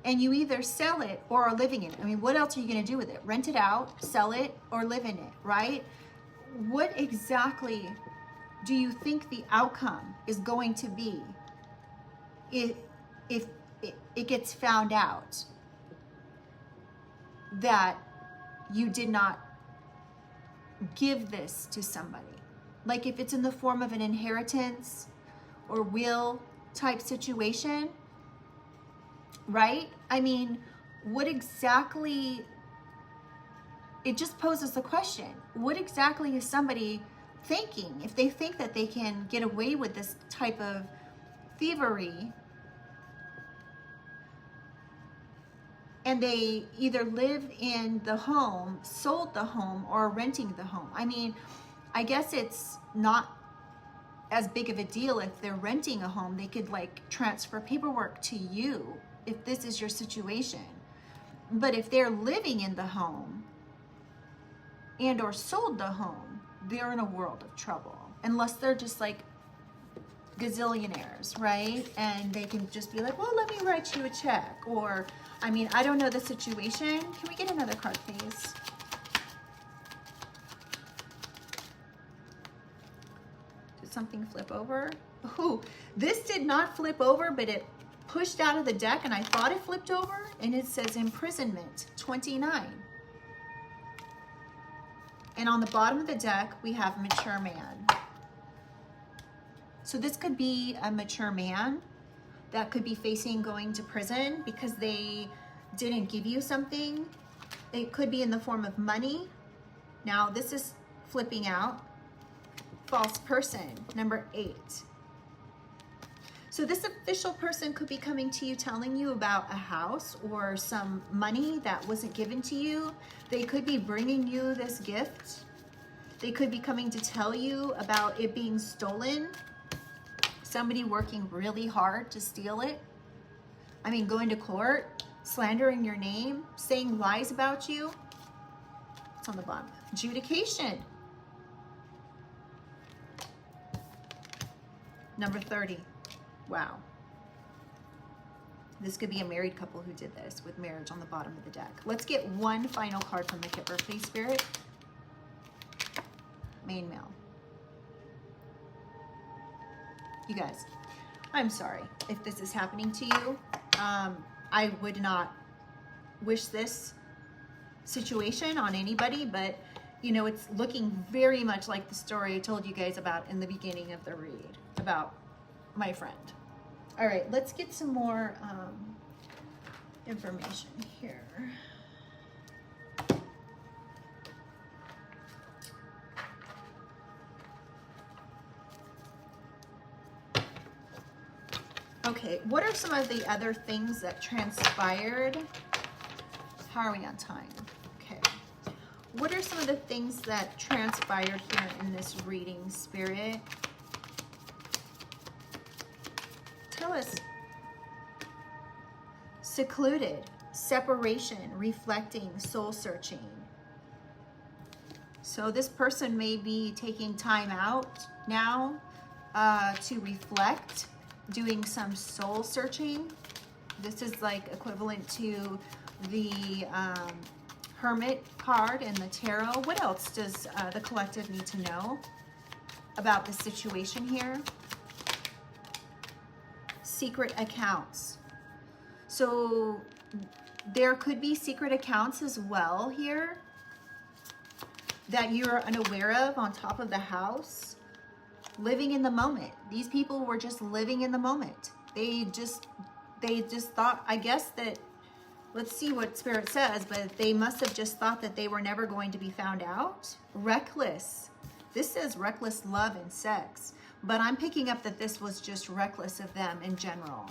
and you either sell it or are living in it. I mean, what else are you going to do with it? Rent it out, sell it, or live in it, right? What exactly do you think the outcome is going to be if it gets found out that you did not give this to somebody? Like if it's in the form of an inheritance or will type situation, right? I mean, what exactly, it just poses the question, what exactly is somebody thinking if they think that they can get away with this type of thievery, and they either live in the home, sold the home, or are renting the home? I mean, I guess it's not as big of a deal if they're renting a home. They could like transfer paperwork to you if this is your situation. But if they're living in the home and or sold the home, they're in a world of trouble. Unless they're just like gazillionaires, right? And they can just be like, well, let me write you a check. Or, I mean, I don't know the situation. Can we get another card, please? Did something flip over? Oh, this did not flip over, but it pushed out of the deck, and I thought it flipped over, and it says imprisonment 29. And on the bottom of the deck, we have mature man. So this could be a mature man that could be facing going to prison because they didn't give you something. It could be in the form of money. Now this is flipping out. False person, number 8. So this official person could be coming to you telling you about a house or some money that wasn't given to you. They could be bringing you this gift. They could be coming to tell you about it being stolen. Somebody working really hard to steal it. I mean, going to court, slandering your name, saying lies about you. It's on the bottom. Adjudication. Number 30. Wow. This could be a married couple who did this with marriage on the bottom of the deck. Let's get one final card from the Kipper, please, Spirit. Main male. You guys, I'm sorry if this is happening to you. I would not wish this situation on anybody, but you know, it's looking very much like the story I told you guys about in the beginning of the read about my friend. All right, let's get some more information here. Okay, what are some of the other things that transpired? How are we on time? Okay. What are some of the things that transpired here in this reading, Spirit? Tell us. Secluded, separation, reflecting, soul searching. So this person may be taking time out now to reflect, doing some soul searching. This is like equivalent to the Hermit card in the tarot. What else does the collective need to know about the situation here? Secret accounts. So there could be secret accounts as well here that you're unaware of on top of the house. Living in the moment. These people were just living in the moment. They just thought, I guess that, let's see what Spirit says, but they must have just thought that they were never going to be found out. Reckless. This says reckless love and sex, but I'm picking up that this was just reckless of them in general.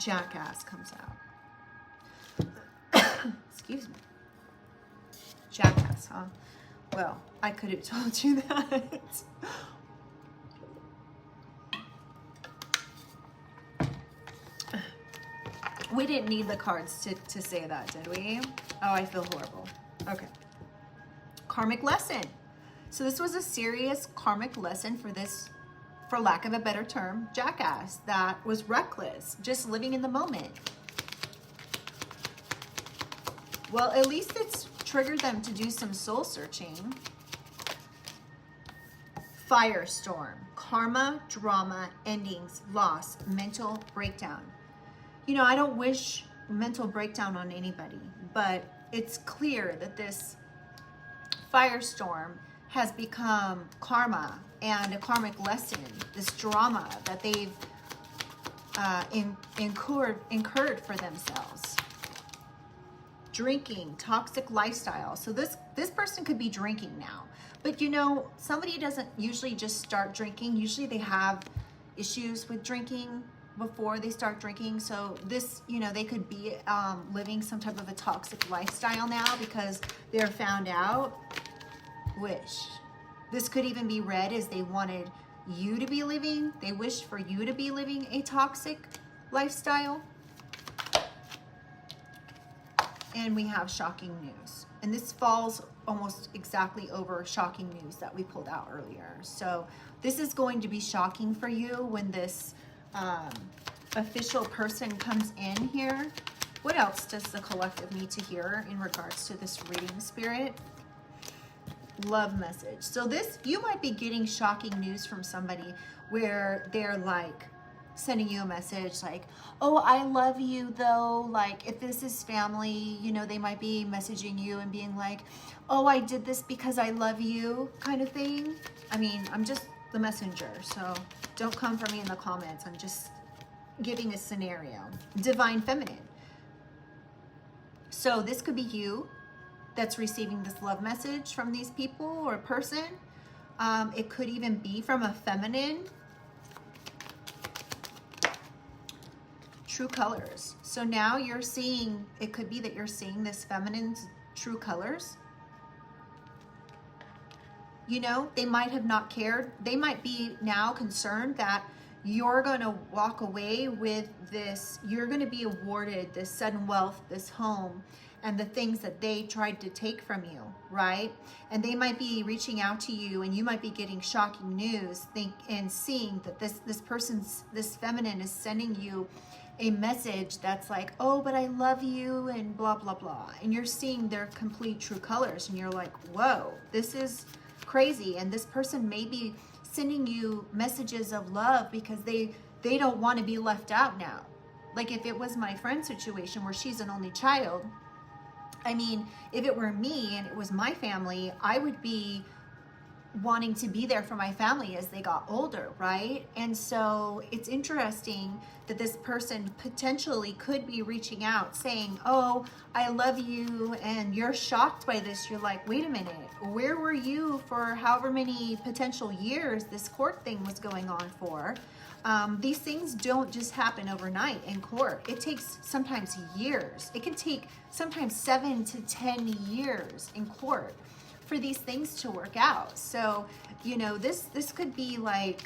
Jackass comes out. Excuse me. Jackass, huh? Well, I could have told you that. We didn't need the cards to say that, did we? Oh, I feel horrible. Okay. Karmic lesson. So this was a serious karmic lesson for this, for lack of a better term, jackass that was reckless, just living in the moment. Well, at least it's triggered them to do some soul searching. Firestorm, karma, drama, endings, loss, mental breakdown. You know, I don't wish mental breakdown on anybody, but it's clear that this firestorm has become karma and a karmic lesson, this drama that they've incurred for themselves. Drinking, toxic lifestyle. So this person could be drinking now. But you know, somebody doesn't usually just start drinking. Usually they have issues with drinking before they start drinking. So this, you know, they could be living some type of a toxic lifestyle now because they're found out. Wish. This could even be read as they wanted you to be living. They wished for you to be living a toxic lifestyle. And we have shocking news. And this falls almost exactly over shocking news that we pulled out earlier. So this is going to be shocking for you when this official person comes in here. What else does the collective need to hear in regards to this reading, Spirit? Love message. So this, you might be getting shocking news from somebody where they're like sending you a message like, oh, I love you though. Like if this is family, you know, they might be messaging you and being like, oh, I did this because I love you kind of thing. I mean, I'm just the messenger, so don't come for me in the comments. I'm just giving a scenario. Divine feminine. So this could be you that's receiving this love message from these people or a person. It could even be from a feminine. True colors. So now you're seeing, it could be that you're seeing this feminine's true colors. You know, they might have not cared. They might be now concerned that you're going to walk away with this, you're going to be awarded this sudden wealth, this home, and the things that they tried to take from you, right? And they might be reaching out to you and you might be getting shocking news and seeing that this feminine is sending you a message that's like, oh, but I love you and blah, blah, blah. And you're seeing their complete true colors and you're like, whoa, this is crazy. And this person may be sending you messages of love because they don't want to be left out now. Like if it was my friend's situation where she's an only child, I mean, if it were me and it was my family, I would be wanting to be there for my family as they got older, right? And so it's interesting that this person potentially could be reaching out saying, oh, I love you, and you're shocked by this. You're like, wait a minute, where were you for however many potential years this court thing was going on for? These things don't just happen overnight in court. It takes sometimes years. It can take sometimes 7 to 10 years in court for these things to work out. So, you know, this could be like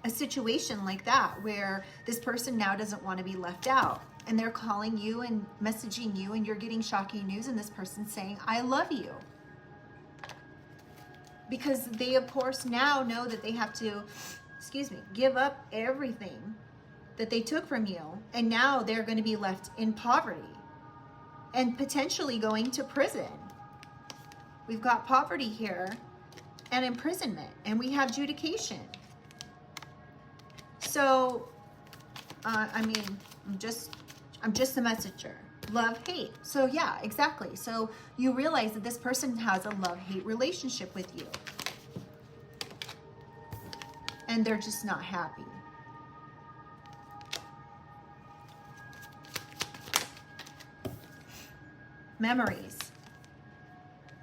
a situation like that where this person now doesn't want to be left out and they're calling you and messaging you and you're getting shocking news and this person's saying, I love you. Because they, of course, now know that they have to, give up everything that they took from you. And now they're going to be left in poverty and potentially going to prison. We've got poverty here and imprisonment, and we have adjudication. So, I mean, I'm just a messenger. Love, hate. So yeah, exactly. So you realize that this person has a love-hate relationship with you. And they're just not happy. Memories.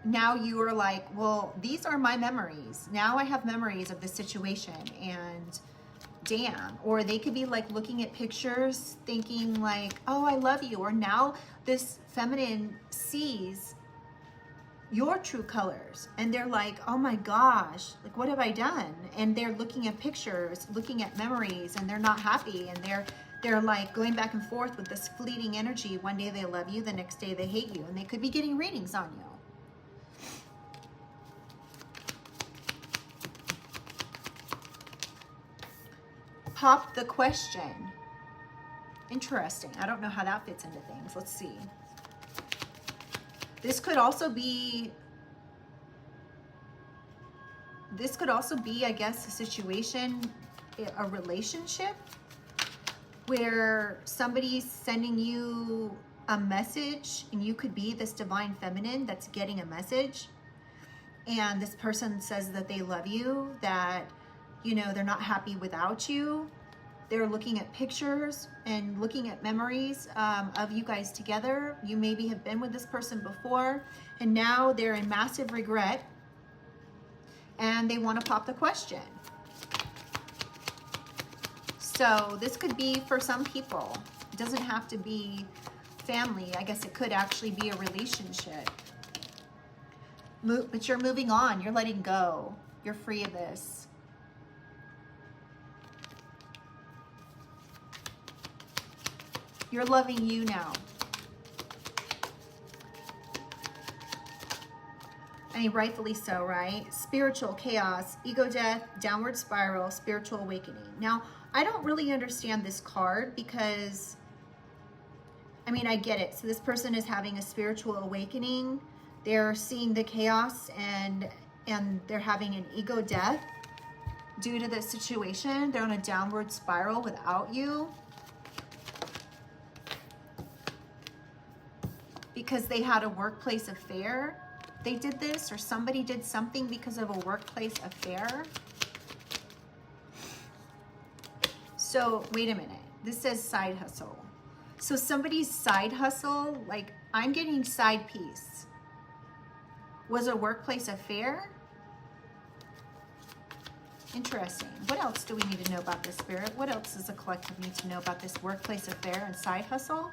Now you are like, well, these are my memories. Now I have memories of this situation and damn. Or they could be like looking at pictures thinking like, oh, I love you. Or now this feminine sees your true colors and they're like, oh my gosh, like what have I done? And they're looking at pictures, looking at memories, and they're not happy, and they're like going back and forth with this fleeting energy. One day they love you, the next day they hate you, and they could be getting readings on you. Pop the question. Interesting. I don't know how that fits into things. Let's see. This could also be, I guess, a situation, a relationship where somebody's sending you a message, and you could be this divine feminine that's getting a message, and this person says that they love you, that, you know, they're not happy without you. They're looking at pictures and looking at memories of you guys together. You maybe have been with this person before, and now they're in massive regret, and they want to pop the question. So this could be for some people. It doesn't have to be family. I guess it could actually be a relationship. But you're moving on. You're letting go. You're free of this. You're loving you now. I mean, rightfully so, right? Spiritual chaos, ego death, downward spiral, spiritual awakening. Now, I don't really understand this card because, I mean, I get it. So this person is having a spiritual awakening. They're seeing the chaos and they're having an ego death due to this situation. They're on a downward spiral without you, because they had a workplace affair. They did this, or somebody did something because of a workplace affair. So wait a minute, this says side hustle. So somebody's side hustle, like I'm getting side piece, was a workplace affair. Interesting. What else do we need to know about this, Spirit? What else does the collective need to know about this workplace affair and side hustle?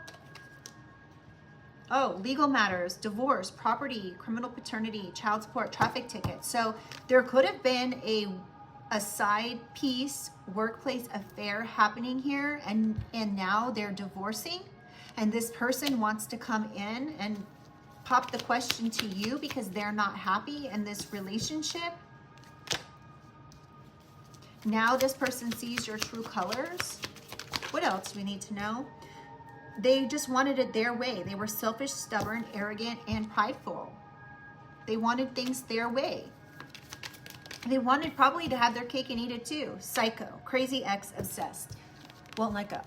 Oh, legal matters, divorce, property, criminal paternity, child support, traffic tickets. So there could have been a side piece workplace affair happening here, and now they're divorcing, and this person wants to come in and pop the question to you because they're not happy in this relationship. Now this person sees your true colors. What else do we need to know? They just wanted it their way. They were selfish, stubborn, arrogant, and prideful. They wanted things their way. They wanted probably to have their cake and eat it too. Psycho, crazy ex, obsessed. Won't let go.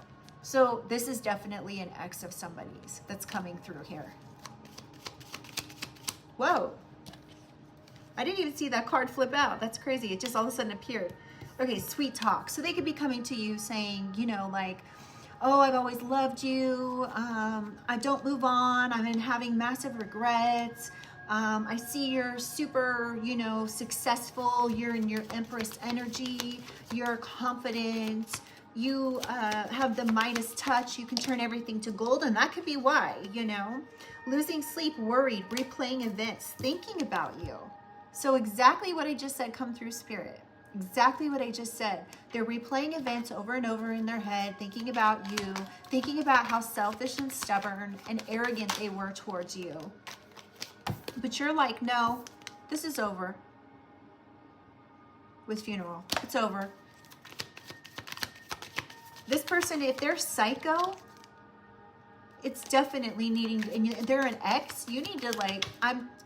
So this is definitely an ex of somebody's that's coming through here. Whoa. I didn't even see that card flip out. That's crazy. It just all of a sudden appeared. Okay, sweet talk. So they could be coming to you saying, you know, like, oh, I've always loved you. I don't move on. I'm having massive regrets. I see you're super, you know, successful. You're in your Empress energy. You're confident. You have the Midas touch. You can turn everything to gold. And that could be why, you know. Losing sleep, worried, replaying events, thinking about you. So exactly what I just said come through, Spirit. Exactly what I just said. They're replaying events over and over in their head, thinking about you, thinking about how selfish and stubborn and arrogant they were towards you. But you're like, no, this is over. With funeral, it's over. This person, if they're psycho, it's definitely needing, and they're an ex, you need to like,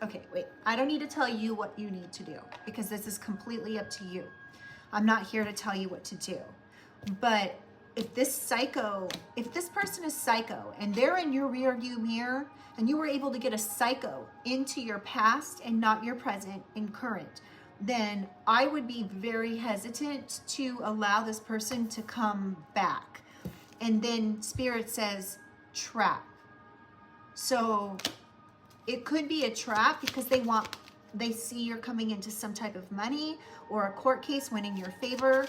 okay, wait. I don't need to tell you what you need to do because this is completely up to you. I'm not here to tell you what to do. But if this person is psycho and they're in your rear view mirror and you were able to get a psycho into your past and not your present and current, then I would be very hesitant to allow this person to come back. And then Spirit says, trap. So it could be a trap because they see you're coming into some type of money or a court case winning your favor.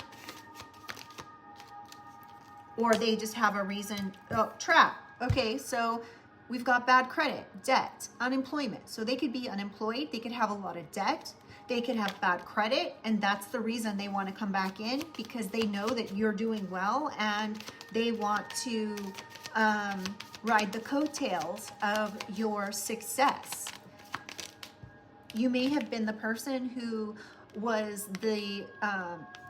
or they just have a reason. Oh, trap. Okay, so we've got bad credit, debt, unemployment. So they could be unemployed, they could have a lot of debt, they could have bad credit, and that's the reason they want to come back in, because they know that you're doing well and they want to ride the coattails of your success. You may have been the person who was the,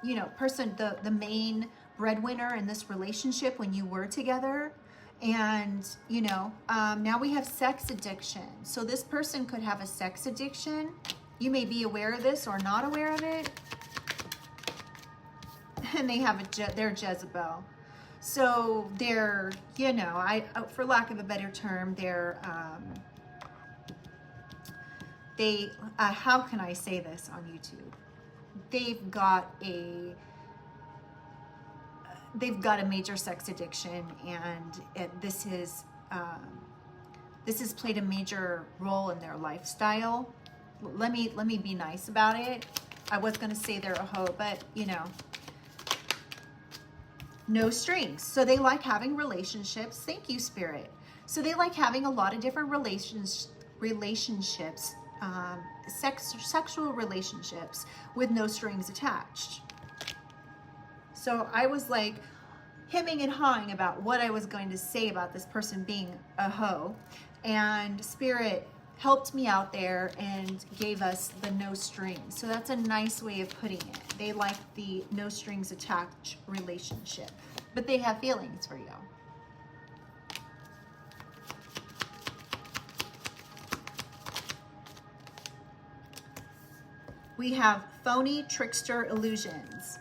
the main breadwinner in this relationship when you were together. And, now we have sex addiction. So this person could have a sex addiction. You may be aware of this or not aware of it. And they have they're Jezebel. So they're, for lack of a better term, they're, how can I say this on YouTube? They've got a major sex addiction, and this has played a major role in their lifestyle. Let me be nice about it. I was going to say they're a hoe, but no strings. So they like having relationships. Thank you, Spirit. So they like having a lot of different relationships, sexual relationships with no strings attached. So I was like hemming and hawing about what I was going to say about this person being a hoe, and Spirit helped me out there and gave us the no strings. So that's a nice way of putting it. They like the no strings attached relationship, but they have feelings for you. We have phony, trickster, illusions.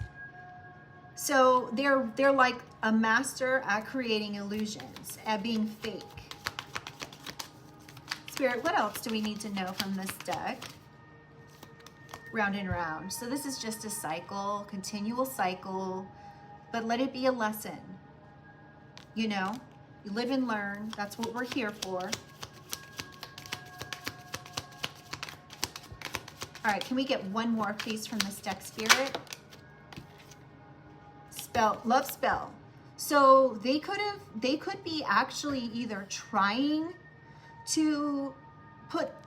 So they're like a master at creating illusions, at being fake. Spirit, what else do we need to know from this deck? Round and round. So this is just a cycle, continual cycle, but let it be a lesson. You live and learn. That's what we're here for. All right, can we get one more, please, from this deck, Spirit? Love spell. So they could be actually either trying to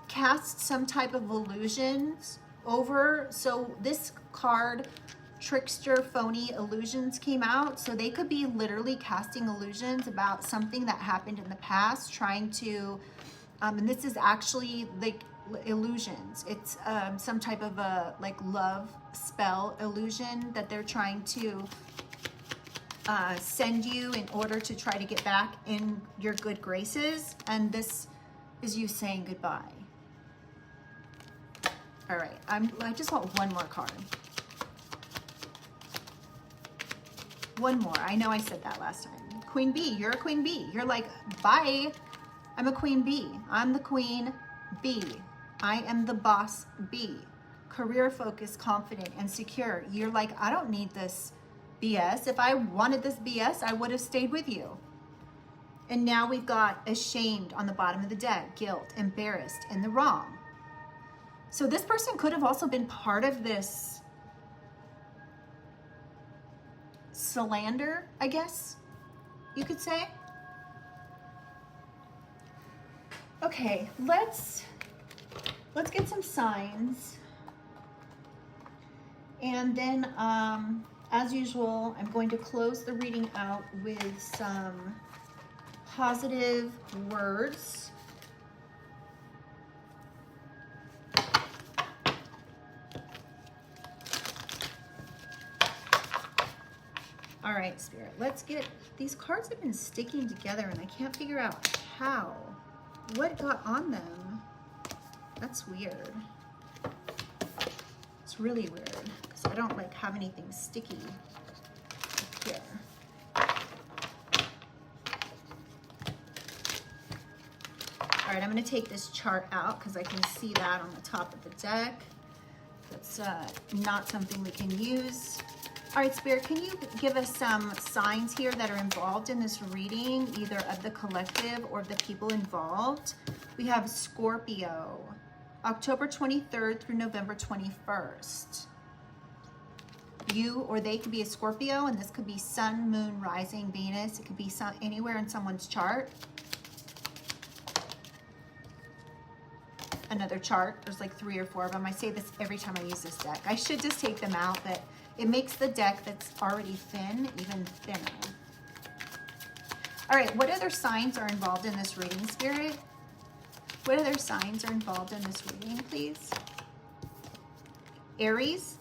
cast some type of illusions over. So this card, trickster, phony, illusions, came out. So they could be literally casting illusions about something that happened in the past, trying to, and this is actually like illusions. It's some type of a love spell illusion that they're trying to send you in order to try to get back in your good graces. And this is you saying goodbye. All right, I just want one more card. One more. I know I said that last time. Queen Bee, you're a queen bee. You're like, bye. I'm a queen bee. I'm the queen bee. I am the boss bee. Career focused, confident, and secure. You're like, I don't need this BS. If I wanted this BS, I would have stayed with you. And now we've got ashamed on the bottom of the deck, guilt, embarrassed, in the wrong. So this person could have also been part of this slander, I guess you could say. Okay, let's get some signs. And then, as usual, I'm going to close the reading out with some positive words. All right, Spirit, let's get, these cards have been sticking together and I can't figure out how. What got on them? That's weird. It's really weird because I don't have anything sticky here. All right, I'm going to take this chart out because I can see that on the top of the deck. That's not something we can use. All right, Spirit, can you give us some signs here that are involved in this reading, either of the collective or the people involved? We have Scorpio, October 23rd through November 21st. you or they could be a Scorpio, and this could be Sun, Moon, Rising, Venus. It could be anywhere in someone's chart. Another chart. There's like 3 or 4 of them. I say this every time I use this deck. I should just take them out, but it makes the deck that's already thin even thinner. All right, what other signs are involved in this reading, Spirit? What other signs are involved in this reading, please? Aries,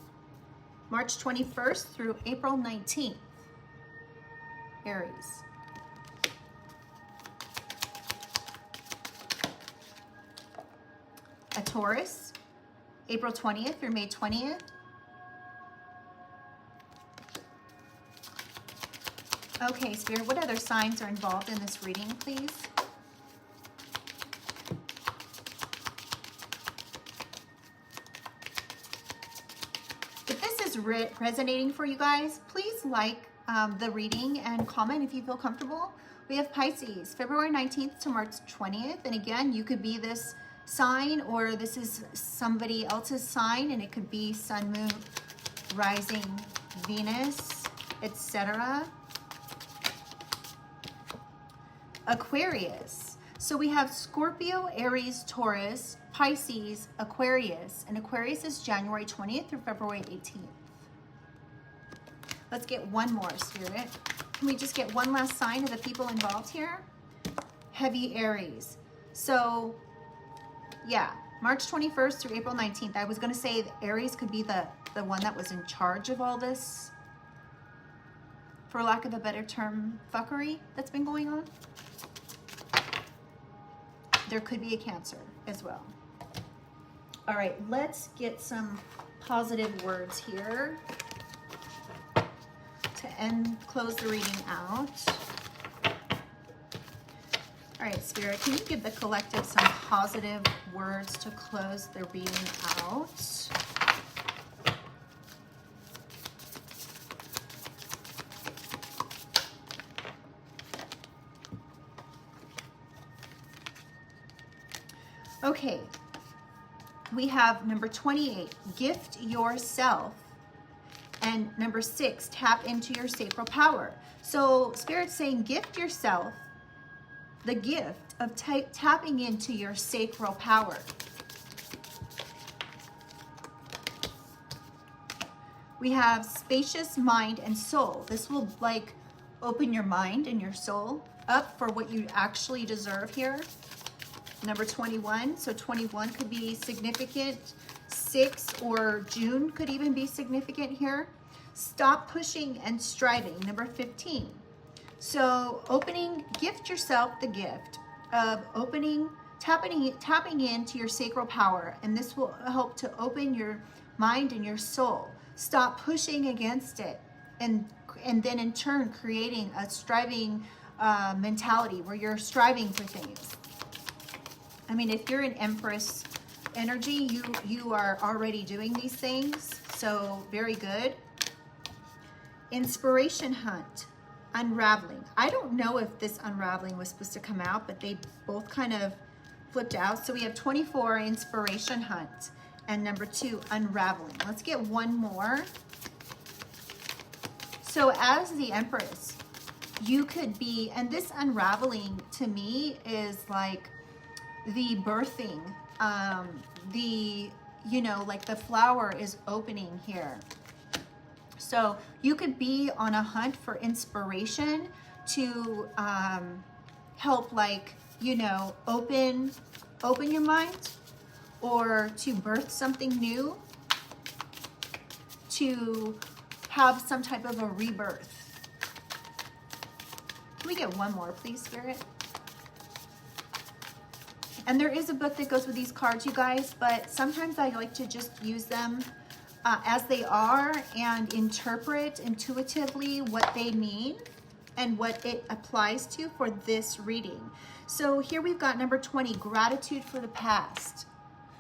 March 21st through April 19th. Aries. A Taurus, April 20th through May 20th. Okay, Spirit, what other signs are involved in this reading, please? If this is resonating for you guys, please like the reading and comment if you feel comfortable. We have Pisces, February 19th to March 20th. And again, you could be this sign, or this is somebody else's sign, and it could be Sun, Moon, Rising, Venus, etc. Aquarius. So we have Scorpio, Aries, Taurus, Pisces, Aquarius. And Aquarius is January 20th through February 18th. Let's get one more, Spirit. Can we just get one last sign of the people involved here? Heavy Aries. So, yeah, March 21st through April 19th. I was going to say that Aries could be the one that was in charge of all this, for lack of a better term, fuckery that's been going on. There could be a Cancer as well. All right, let's get some positive words here to close the reading out. All right, Spirit, can you give the collective some positive words to close the reading out? Okay, we have number 28, gift yourself. And number 6, tap into your sacral power. So Spirit's saying gift yourself the gift of tapping into your sacral power. We have spacious mind and soul. This will like open your mind and your soul up for what you actually deserve here. Number 21, so 21 could be significant. 6 or June could even be significant here. Stop pushing and striving. Number 15. So gift yourself the gift of tapping into your sacral power, and this will help to open your mind and your soul. Stop pushing against it, and then in turn creating a striving mentality where you're striving for things. I mean, if you're an Empress energy, you are already doing these things, so very good. Inspiration hunt, unraveling. I don't know if this unraveling was supposed to come out, but they both kind of flipped out. So we have 24, inspiration hunt, and number 2, unraveling. Let's get one more. So as the Empress, you could be, and this unraveling to me is like the birthing, like the flower is opening here. So you could be on a hunt for inspiration to help, like, open your mind, or to birth something new, to have some type of a rebirth. Can we get one more, please, Spirit? And there is a book that goes with these cards, you guys, but sometimes I like to just use them as they are and interpret intuitively what they mean and what it applies to for this reading. So here we've got number 20, gratitude for the past.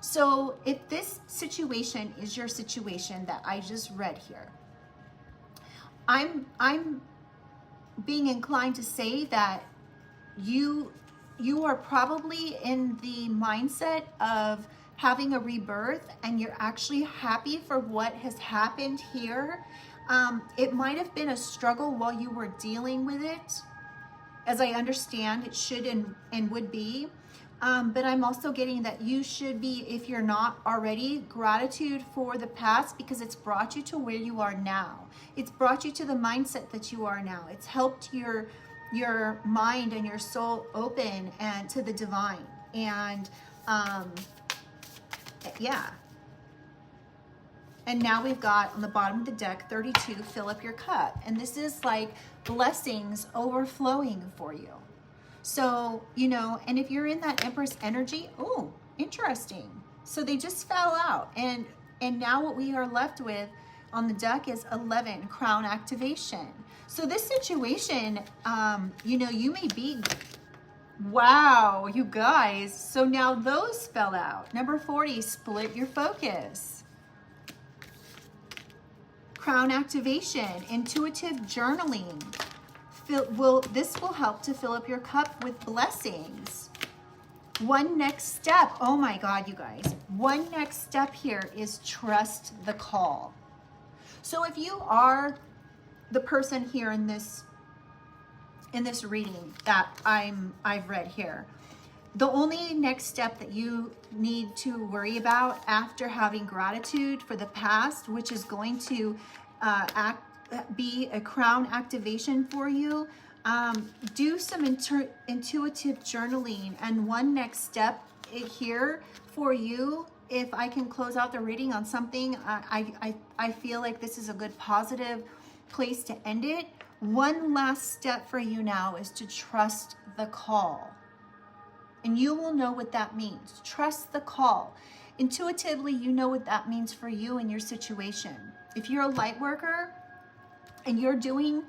So if this situation is your situation that I just read here, I'm being inclined to say that you are probably in the mindset of having a rebirth, and you're actually happy for what has happened here. It might have been a struggle while you were dealing with it, as I understand it should and would be. But I'm also getting that you should be, if you're not already, gratitude for the past, because it's brought you to where you are now. It's brought you to the mindset that you are now. It's helped your mind and your soul open and to the divine. And yeah. And now we've got on the bottom of the deck 32, fill up your cup. And this is like blessings overflowing for you. So, you know, and if you're in that Empress energy, oh, interesting. So they just fell out. And now what we are left with on the deck is 11, crown activation. So this situation, you know, you may be, wow, you guys. So now those fell out. Number 40, split your focus. Crown activation, intuitive journaling. This will help to fill up your cup with blessings. One next step, oh my God, you guys. One next step here is trust the call. So if you are the person here in this reading that I've read here, the only next step that you need to worry about after having gratitude for the past, which is going to be a crown activation for you, do some intuitive journaling. And one next step here for you, if I can close out the reading on something, I feel like this is a good positive place to end it. One last step for you now is to trust the call. And you will know what that means. Trust the call. Intuitively, you know what that means for you and your situation. If you're a light worker and you're doing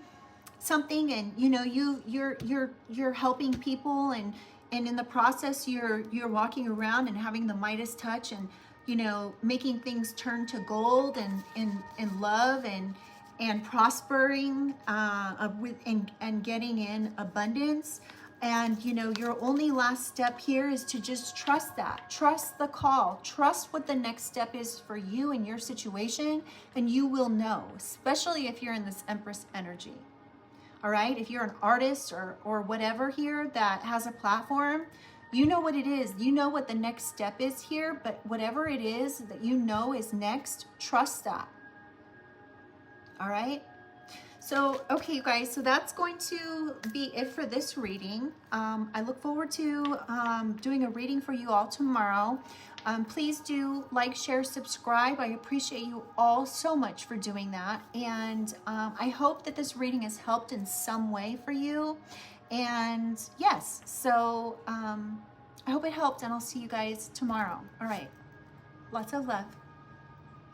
something, and you know you're helping people, and in the process you're walking around and having the Midas touch, and you know making things turn to gold and love and prospering and getting in abundance. And you know your only last step here is to just trust that. Trust the call. Trust what the next step is for you and your situation, and you will know, especially if you're in this Empress energy. All right, if you're an artist or whatever here that has a platform, you know what it is. You know what the next step is here, but whatever it is that you know is next, trust that. All right. So, okay, you guys, so that's going to be it for this reading. I look forward to doing a reading for you all tomorrow. Please do like, share, subscribe. I appreciate you all so much for doing that. And I hope that this reading has helped in some way for you. And yes, so I hope it helped, and I'll see you guys tomorrow. All right. Lots of love.